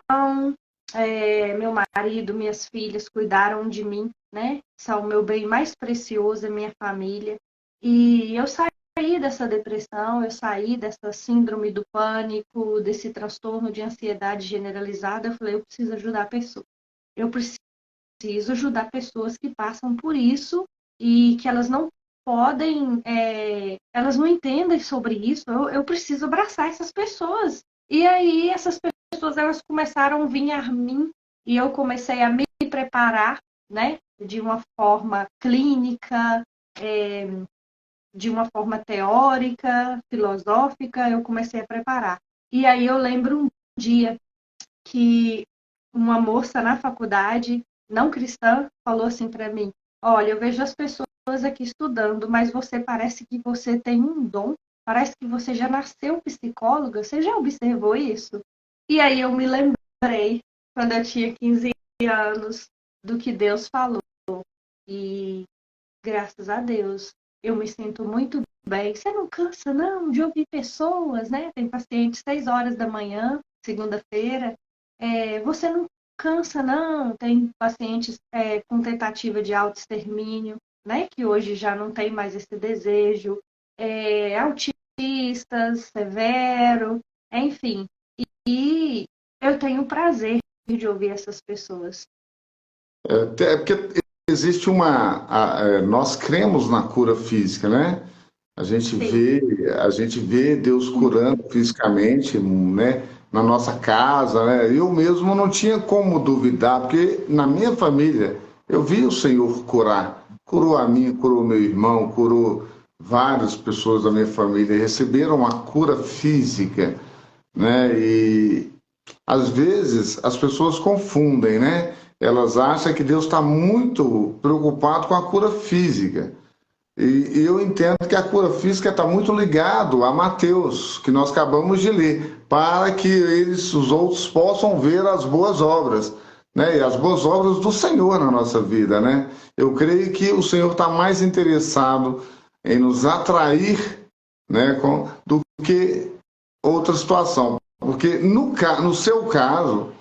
meu marido, minhas filhas cuidaram de mim, né? São o meu bem mais precioso, a minha família. E eu saí dessa depressão, eu saí dessa síndrome do pânico, desse transtorno de ansiedade generalizada. Eu falei, eu preciso ajudar pessoas. Eu preciso ajudar pessoas que passam por isso e que elas não podem, elas não entendem sobre isso. Eu preciso abraçar essas pessoas. E aí essas pessoas elas começaram a vir a mim e eu comecei a me preparar, né, de uma forma clínica, de uma forma teórica, filosófica, eu comecei a preparar. E aí eu lembro um dia que uma moça na faculdade, não cristã, falou assim para mim: olha, eu vejo as pessoas aqui estudando, mas você parece que você tem um dom, parece que você já nasceu psicóloga, você já observou isso? E aí eu me lembrei, quando eu tinha 15 anos, do que Deus falou. E graças a Deus, eu me sinto muito bem. Você não cansa, não, de ouvir pessoas, né? Tem pacientes 6 horas da manhã segunda-feira, você não cansa, não. Tem pacientes com tentativa de autoextermínio, né, que hoje já não tem mais esse desejo, autistas, severo, enfim. E eu tenho prazer de ouvir essas pessoas. É porque existe nós cremos na cura física, né? A gente Sim. vê, a gente vê Deus curando fisicamente, né? Na nossa casa, né? Eu mesmo não tinha como duvidar, porque na minha família eu vi o Senhor curar. Curou a mim, curou meu irmão, curou várias pessoas da minha família, receberam a cura física, né? E às vezes as pessoas confundem, né? Elas acham que Deus está muito preocupado com a cura física. E eu entendo que a cura física está muito ligado a Mateus, que nós acabamos de ler, para que eles, os outros, possam ver as boas obras, né? E as boas obras do Senhor na nossa vida, né? Eu creio que o Senhor está mais interessado em nos atrair, né, do que outra situação. Porque no seu caso,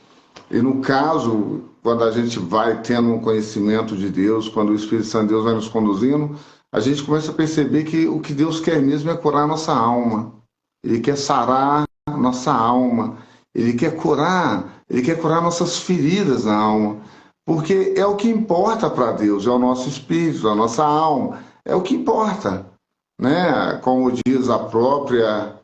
e no caso, quando a gente vai tendo um conhecimento de Deus, quando o Espírito Santo de Deus vai nos conduzindo, a gente começa a perceber que o que Deus quer mesmo é curar a nossa alma. Ele quer sarar a nossa alma. Ele quer curar nossas feridas na alma. Porque é o que importa para Deus, é o nosso espírito, a nossa alma. É o que importa, né? Como diz a própria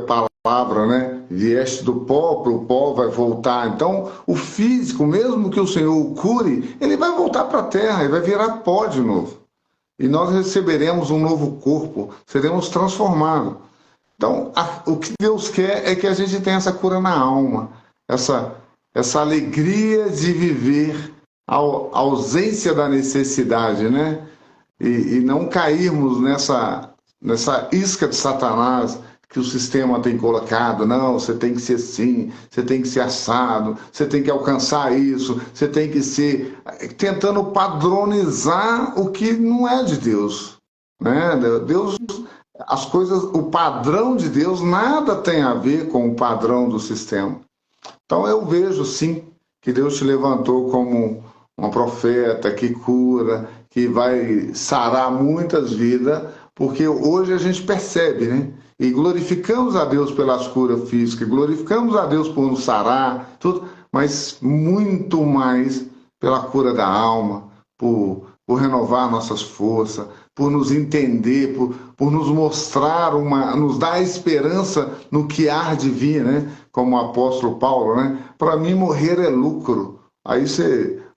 palavra, né? Vieste do pó, para o pó vai voltar. Então, o físico, mesmo que o Senhor o cure, ele vai voltar para a terra, ele vai virar pó de novo. E nós receberemos um novo corpo, seremos transformados. Então, o que Deus quer é que a gente tenha essa cura na alma, essa, essa alegria de viver a ausência da necessidade, né? E não cairmos nessa isca de Satanás que o sistema tem colocado. Não, você tem que ser assim, você tem que ser assado, você tem que alcançar isso, você tem que ser. Tentando padronizar o que não é de Deus. Né? Deus, as coisas, o padrão de Deus nada tem a ver com o padrão do sistema. Então eu vejo sim que Deus te levantou como uma profeta que cura, que vai sarar muitas vidas, porque hoje a gente percebe, né? E glorificamos a Deus pelas curas físicas, glorificamos a Deus por nos sarar, tudo, mas muito mais pela cura da alma, por renovar nossas forças, por nos entender, por nos mostrar nos dar esperança no que há de vir, né? Como o apóstolo Paulo, né? Para mim morrer é lucro. Aí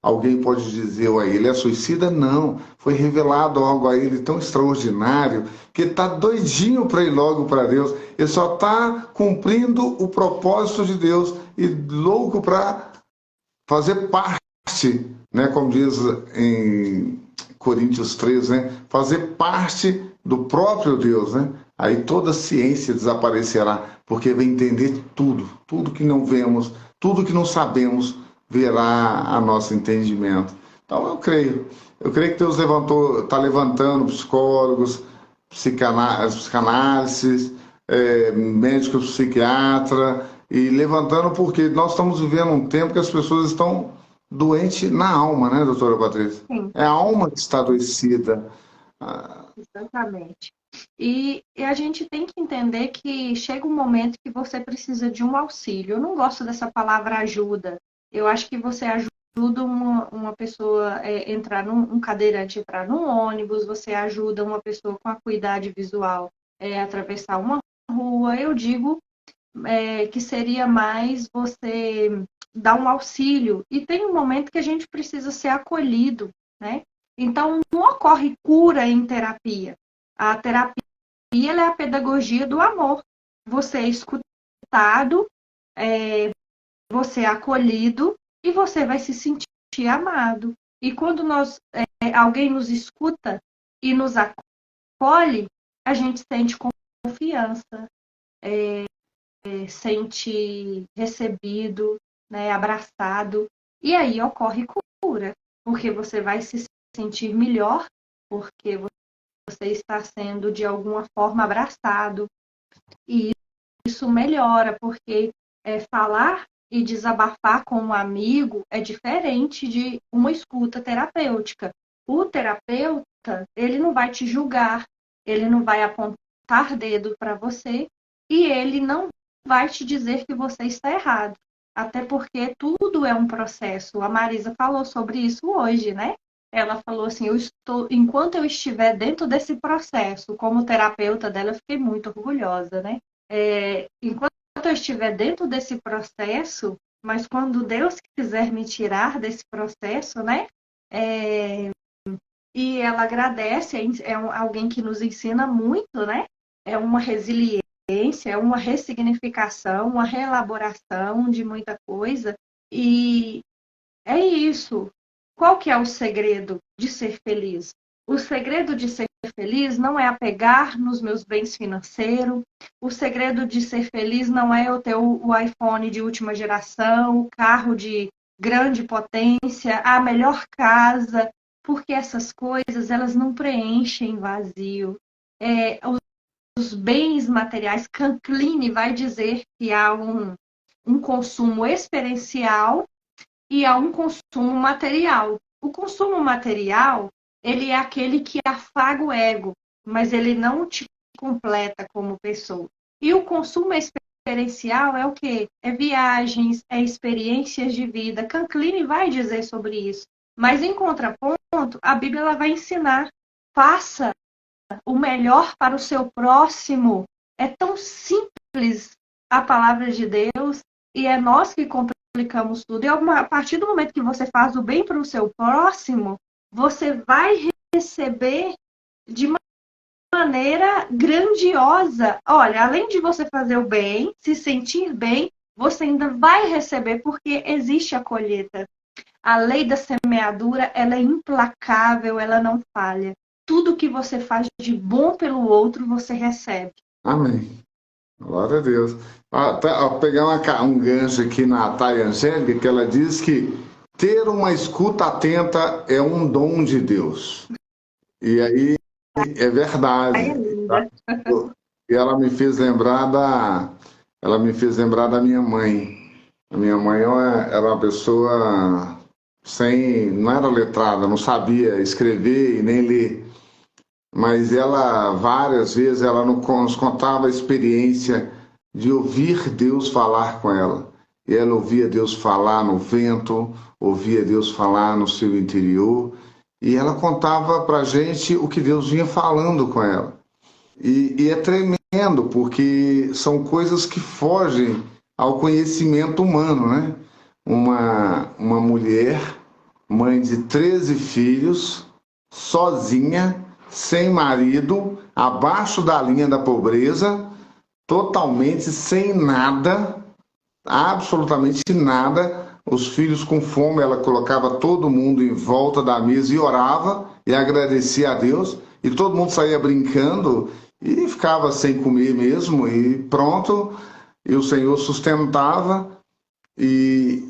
alguém pode dizer, ué, ele é suicida? Não, foi revelado algo a ele tão extraordinário que está doidinho para ir logo para Deus. Ele só está cumprindo o propósito de Deus e louco para fazer parte, né? Como diz em Coríntios 3, né? Fazer parte do próprio Deus, né? Aí toda a ciência desaparecerá, porque vai entender tudo que não vemos, tudo que não sabemos, virá a nosso entendimento. Então eu creio que Deus está levantando psicólogos, psicanálises, médicos psiquiatra, e levantando porque nós estamos vivendo um tempo que as pessoas estão doentes na alma, né, doutora Patrícia? Sim. É a alma que está adoecida. Exatamente. E a gente tem que entender que chega um momento que você precisa de um auxílio. Eu não gosto dessa palavra ajuda. Eu acho que você ajuda uma pessoa entrar um cadeirante entrar num ônibus, você ajuda uma pessoa com acuidade visual atravessar uma rua. Eu digo que seria mais você dar um auxílio. E tem um momento que a gente precisa ser acolhido, né? Então, não ocorre cura em terapia. A terapia ela é a pedagogia do amor. Você é escutado, você é acolhido e você vai se sentir amado. E quando alguém nos escuta e nos acolhe, a gente sente confiança, sente recebido, né, abraçado. E aí ocorre cura, porque você vai se sentir melhor, porque você está sendo de alguma forma abraçado. E isso melhora, porque falar e desabafar com um amigo é diferente de uma escuta terapêutica. O terapeuta, ele não vai te julgar, ele não vai apontar dedo para você e ele não vai te dizer que você está errado. Até porque tudo é um processo. A Marisa falou sobre isso hoje, né? Ela falou assim, enquanto eu estiver dentro desse processo, como terapeuta dela, eu fiquei muito orgulhosa, né? Enquanto eu estiver dentro desse processo, mas quando Deus quiser me tirar desse processo, né? E ela agradece, alguém que nos ensina muito, né? É uma resiliência, é uma ressignificação, uma reelaboração de muita coisa. E é isso. Qual que é o segredo de ser feliz? O segredo de ser feliz não é apegar nos meus bens financeiros. O segredo de ser feliz não é eu ter o iPhone de última geração, o carro de grande potência, a melhor casa, porque essas coisas elas não preenchem vazio. Os bens materiais, Canclini vai dizer que há um consumo experiencial e há um consumo material. O consumo material, ele é aquele que afaga o ego, mas ele não te completa como pessoa. E o consumo experiencial é o quê? É viagens, é experiências de vida. Canclini vai dizer sobre isso. Mas, em contraponto, a Bíblia ela vai ensinar, faça o melhor para o seu próximo. É tão simples a palavra de Deus e é nós que complicamos tudo. E a partir do momento que você faz o bem para o seu próximo, você vai receber de maneira grandiosa. Olha, além de você fazer o bem, se sentir bem, você ainda vai receber, porque existe a colheita. A lei da semeadura, ela é implacável, ela não falha. Tudo que você faz de bom pelo outro, você recebe. Amém. Glória a Deus. Vou pegar um gancho aqui na Thay Angélica, que ela diz que ter uma escuta atenta é um dom de Deus. E aí é verdade. Ai, é linda. E ela me fez lembrar da minha mãe. A minha mãe era uma pessoa não era letrada, não sabia escrever e nem ler. Mas ela, várias vezes, ela nos contava a experiência de ouvir Deus falar com ela. E ela ouvia Deus falar no vento, ouvia Deus falar no seu interior. E ela contava pra gente o que Deus vinha falando com ela. E é tremendo, porque são coisas que fogem ao conhecimento humano, né? Uma mulher, mãe de 13 filhos, sozinha, sem marido, abaixo da linha da pobreza, totalmente sem nada, absolutamente nada. Os filhos com fome, ela colocava todo mundo em volta da mesa e orava e agradecia a Deus, e todo mundo saía brincando e ficava sem comer mesmo, e pronto, e o Senhor sustentava, e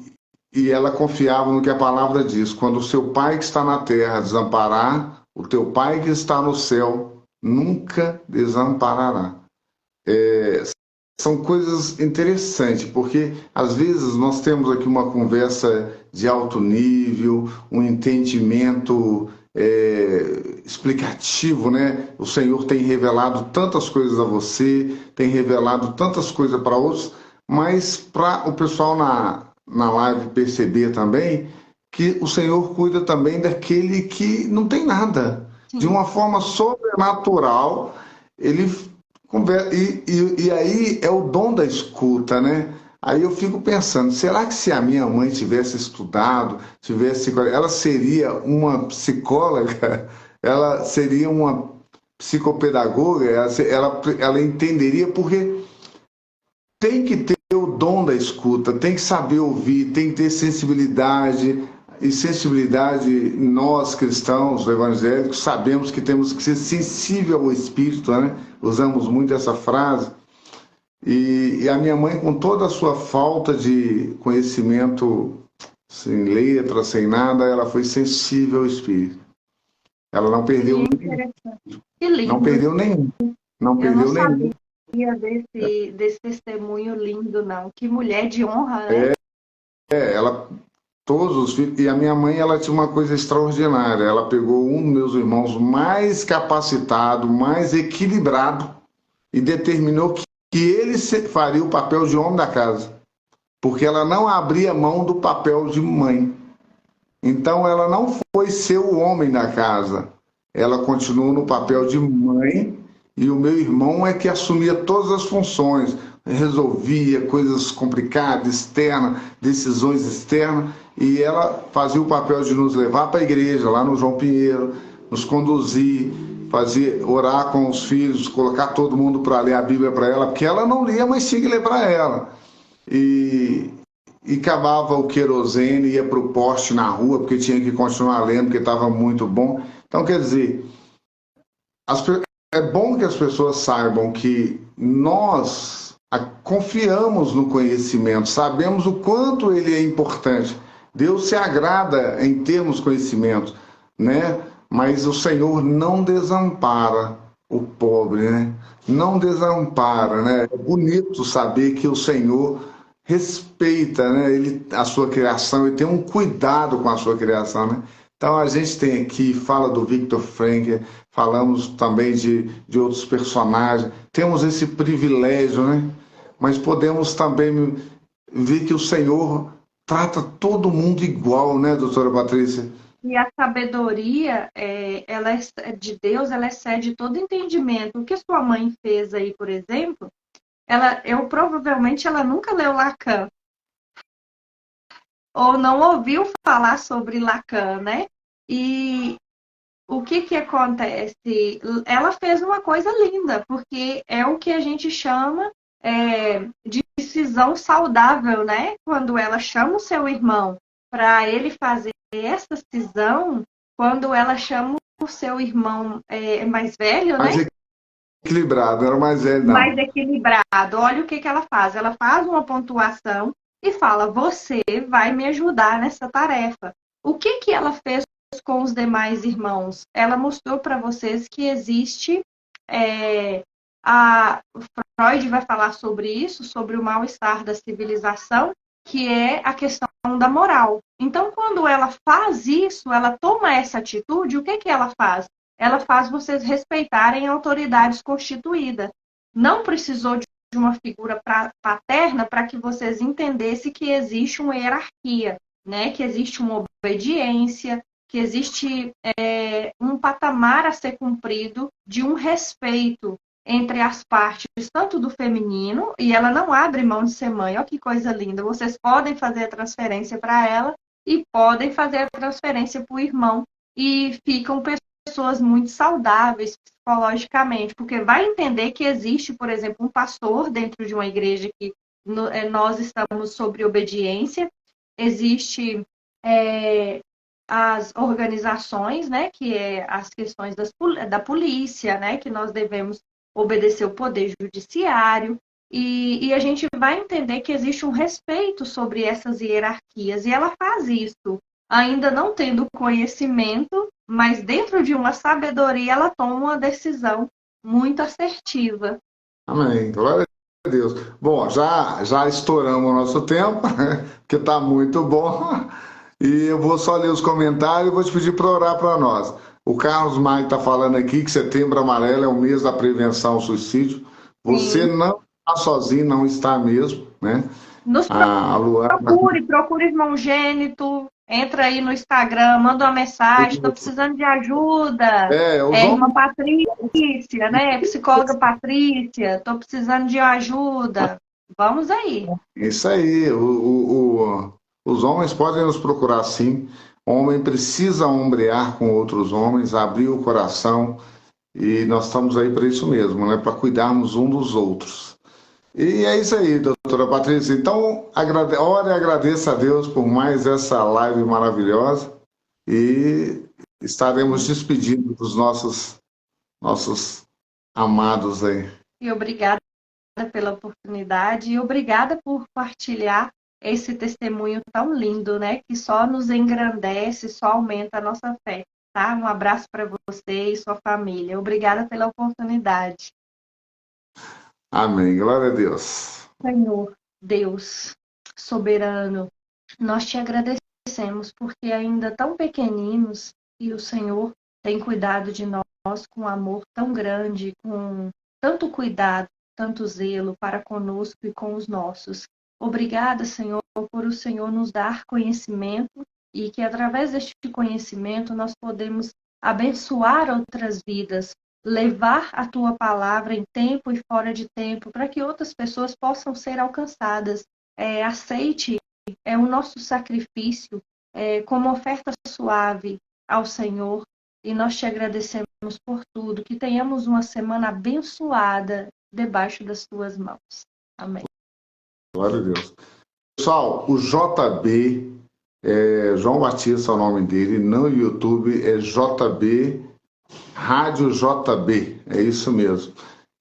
ela confiava no que a palavra diz: quando o seu pai que está na terra desamparar, o teu pai que está no céu nunca desamparará. São coisas interessantes, porque às vezes nós temos aqui uma conversa de alto nível, um entendimento explicativo, né? O Senhor tem revelado tantas coisas a você, tem revelado tantas coisas para outros, mas para o pessoal na live perceber também que o Senhor cuida também daquele que não tem nada. Sim. De uma forma sobrenatural, ele conversa, e aí é o dom da escuta, né? Aí eu fico pensando, será que se a minha mãe tivesse estudado, ela seria uma psicóloga, ela seria uma psicopedagoga, ela entenderia, porque tem que ter o dom da escuta, tem que saber ouvir, tem que ter sensibilidade, e sensibilidade, nós cristãos evangélicos sabemos que temos que ser sensível ao Espírito, né? Usamos muito essa frase. E a minha mãe, com toda a sua falta de conhecimento, sem letra, sem nada, ela foi sensível ao Espírito. Ela não perdeu nenhum. Não perdeu nenhum. Não perdeu nenhum. desse testemunho lindo, não. Que mulher de honra, né? Ela, todos os filhos, e a minha mãe, ela tinha uma coisa extraordinária, ela pegou um dos meus irmãos mais capacitado, mais equilibrado, e determinou que ele faria o papel de homem da casa, porque ela não abria mão do papel de mãe. Então ela não foi ser o homem da casa, ela continuou no papel de mãe e o meu irmão é que assumia todas as funções, resolvia coisas complicadas, externas, decisões externas, e ela fazia o papel de nos levar para a igreja, lá no João Pinheiro, nos conduzir, fazer, orar com os filhos, colocar todo mundo para ler a Bíblia para ela, porque ela não lia, mas tinha que ler para ela. E, e cavava o querosene, ia para o poste na rua, porque tinha que continuar lendo, porque estava muito bom. Então, quer dizer, é bom que as pessoas saibam que nós confiamos no conhecimento, sabemos o quanto ele é importante. Deus se agrada em termos conhecimento, né? Mas o Senhor não desampara o pobre, né? Não desampara, né? É bonito saber que o Senhor respeita, né? A sua criação e tem um cuidado com a sua criação, né? Então a gente tem aqui, fala do Viktor Frankl, falamos também de outros personagens, temos esse privilégio, né? Mas podemos também ver que o Senhor trata todo mundo igual, né, doutora Patrícia? E a sabedoria, ela de Deus, ela excede todo entendimento. O que sua mãe fez aí, por exemplo, provavelmente ela nunca leu Lacan, ou não ouviu falar sobre Lacan, né? E o que acontece? Ela fez uma coisa linda, porque é o que a gente chama de decisão saudável, né? Quando ela chama o seu irmão para ele fazer essa decisão, quando ela chama o seu irmão mais velho, Mais né? equilibrado, era mais velho, Mais não. equilibrado. Olha o que ela faz. Ela faz uma pontuação e fala: você vai me ajudar nessa tarefa. O que ela fez com os demais irmãos? Ela mostrou para vocês que existe Freud vai falar sobre isso, sobre o mal-estar da civilização, que é a questão da moral. Então, quando ela faz isso, ela toma essa atitude, o que ela faz? Ela faz vocês respeitarem autoridades constituídas. Não precisou de uma figura paterna para que vocês entendessem que existe uma hierarquia, né? Que existe uma obediência, que existe um patamar a ser cumprido de um respeito entre as partes, tanto do feminino, e ela não abre mão de ser mãe. Olha que coisa linda. Vocês podem fazer a transferência para ela e podem fazer a transferência para o irmão. E ficam pessoas muito saudáveis psicologicamente, porque vai entender que existe, por exemplo, um pastor dentro de uma igreja que nós estamos sobre obediência, existe as organizações, né, que é as questões da polícia, né, que nós devemos obedecer o poder judiciário, e a gente vai entender que existe um respeito sobre essas hierarquias, e ela faz isso, ainda não tendo conhecimento, mas dentro de uma sabedoria ela toma uma decisão muito assertiva. Amém. Glória a Deus. Bom, já estouramos o nosso tempo, né? Que está muito bom. E eu vou só ler os comentários e vou te pedir para orar para nós. O Carlos Maia está falando aqui que Setembro Amarelo é o mês da prevenção ao suicídio. Você Sim. não está sozinho, não está mesmo, né? Nos A Luana... procure Irmão Gênito, entra aí no Instagram, manda uma mensagem, estou precisando de ajuda. os Irmã homens... Patrícia, né? Psicóloga Patrícia, estou precisando de ajuda. Vamos aí. Isso aí, os homens podem nos procurar sim. O homem precisa ombrear com outros homens, abrir o coração, e nós estamos aí para isso mesmo, né? Para cuidarmos um dos outros. E é isso aí, doutora Patrícia. Então, ore e agradeça a Deus por mais essa live maravilhosa e estaremos despedindo dos nossos amados aí. E obrigada pela oportunidade e obrigada por partilhar esse testemunho tão lindo, né? Que só nos engrandece, só aumenta a nossa fé, tá? Um abraço para você e sua família. Obrigada pela oportunidade. Amém. Glória a Deus. Senhor, Deus soberano, nós te agradecemos porque ainda tão pequeninos e o Senhor tem cuidado de nós com amor tão grande, com tanto cuidado, tanto zelo para conosco e com os nossos. Obrigada, Senhor, por o Senhor nos dar conhecimento e que através deste conhecimento nós podemos abençoar outras vidas, levar a tua palavra em tempo e fora de tempo, para que outras pessoas possam ser alcançadas. Aceite o nosso sacrifício como oferta suave ao Senhor, e nós te agradecemos por tudo. Que tenhamos uma semana abençoada debaixo das tuas mãos. Amém. Glória a Deus. Pessoal, o JB, João Batista é o nome dele, no YouTube é JB, Rádio JB, é isso mesmo.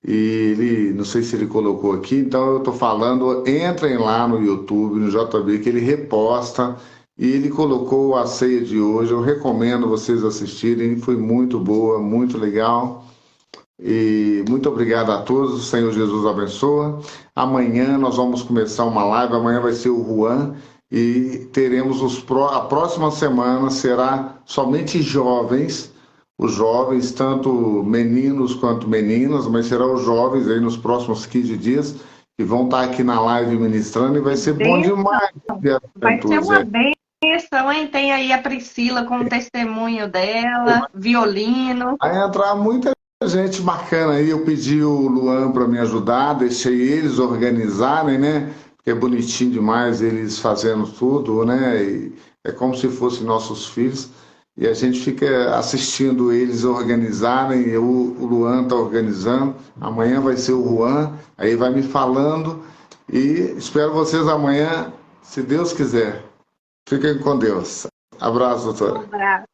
E ele, não sei se ele colocou aqui, então eu estou falando, entrem lá no YouTube, no JB, que ele reposta, e ele colocou a ceia de hoje, eu recomendo vocês assistirem, foi muito boa, muito legal. E muito obrigado a todos, o Senhor Jesus abençoa. Amanhã nós vamos começar uma live, amanhã vai ser o Juan, e teremos a próxima semana será somente jovens, os jovens, tanto meninos quanto meninas, mas serão os jovens aí nos próximos 15 dias, que vão estar aqui na live ministrando, e vai ser bom demais. Vai ser uma bênção, hein? Tem aí a Priscila com o testemunho dela, violino. Vai entrar muita gente bacana aí. Eu pedi o Luan para me ajudar, deixei eles organizarem, né? Porque é bonitinho demais eles fazendo tudo, né? E é como se fossem nossos filhos. E a gente fica assistindo eles organizarem. O Luan está organizando. Amanhã vai ser o Juan, aí vai me falando. E espero vocês amanhã, se Deus quiser. Fiquem com Deus. Abraço, doutora. Um abraço.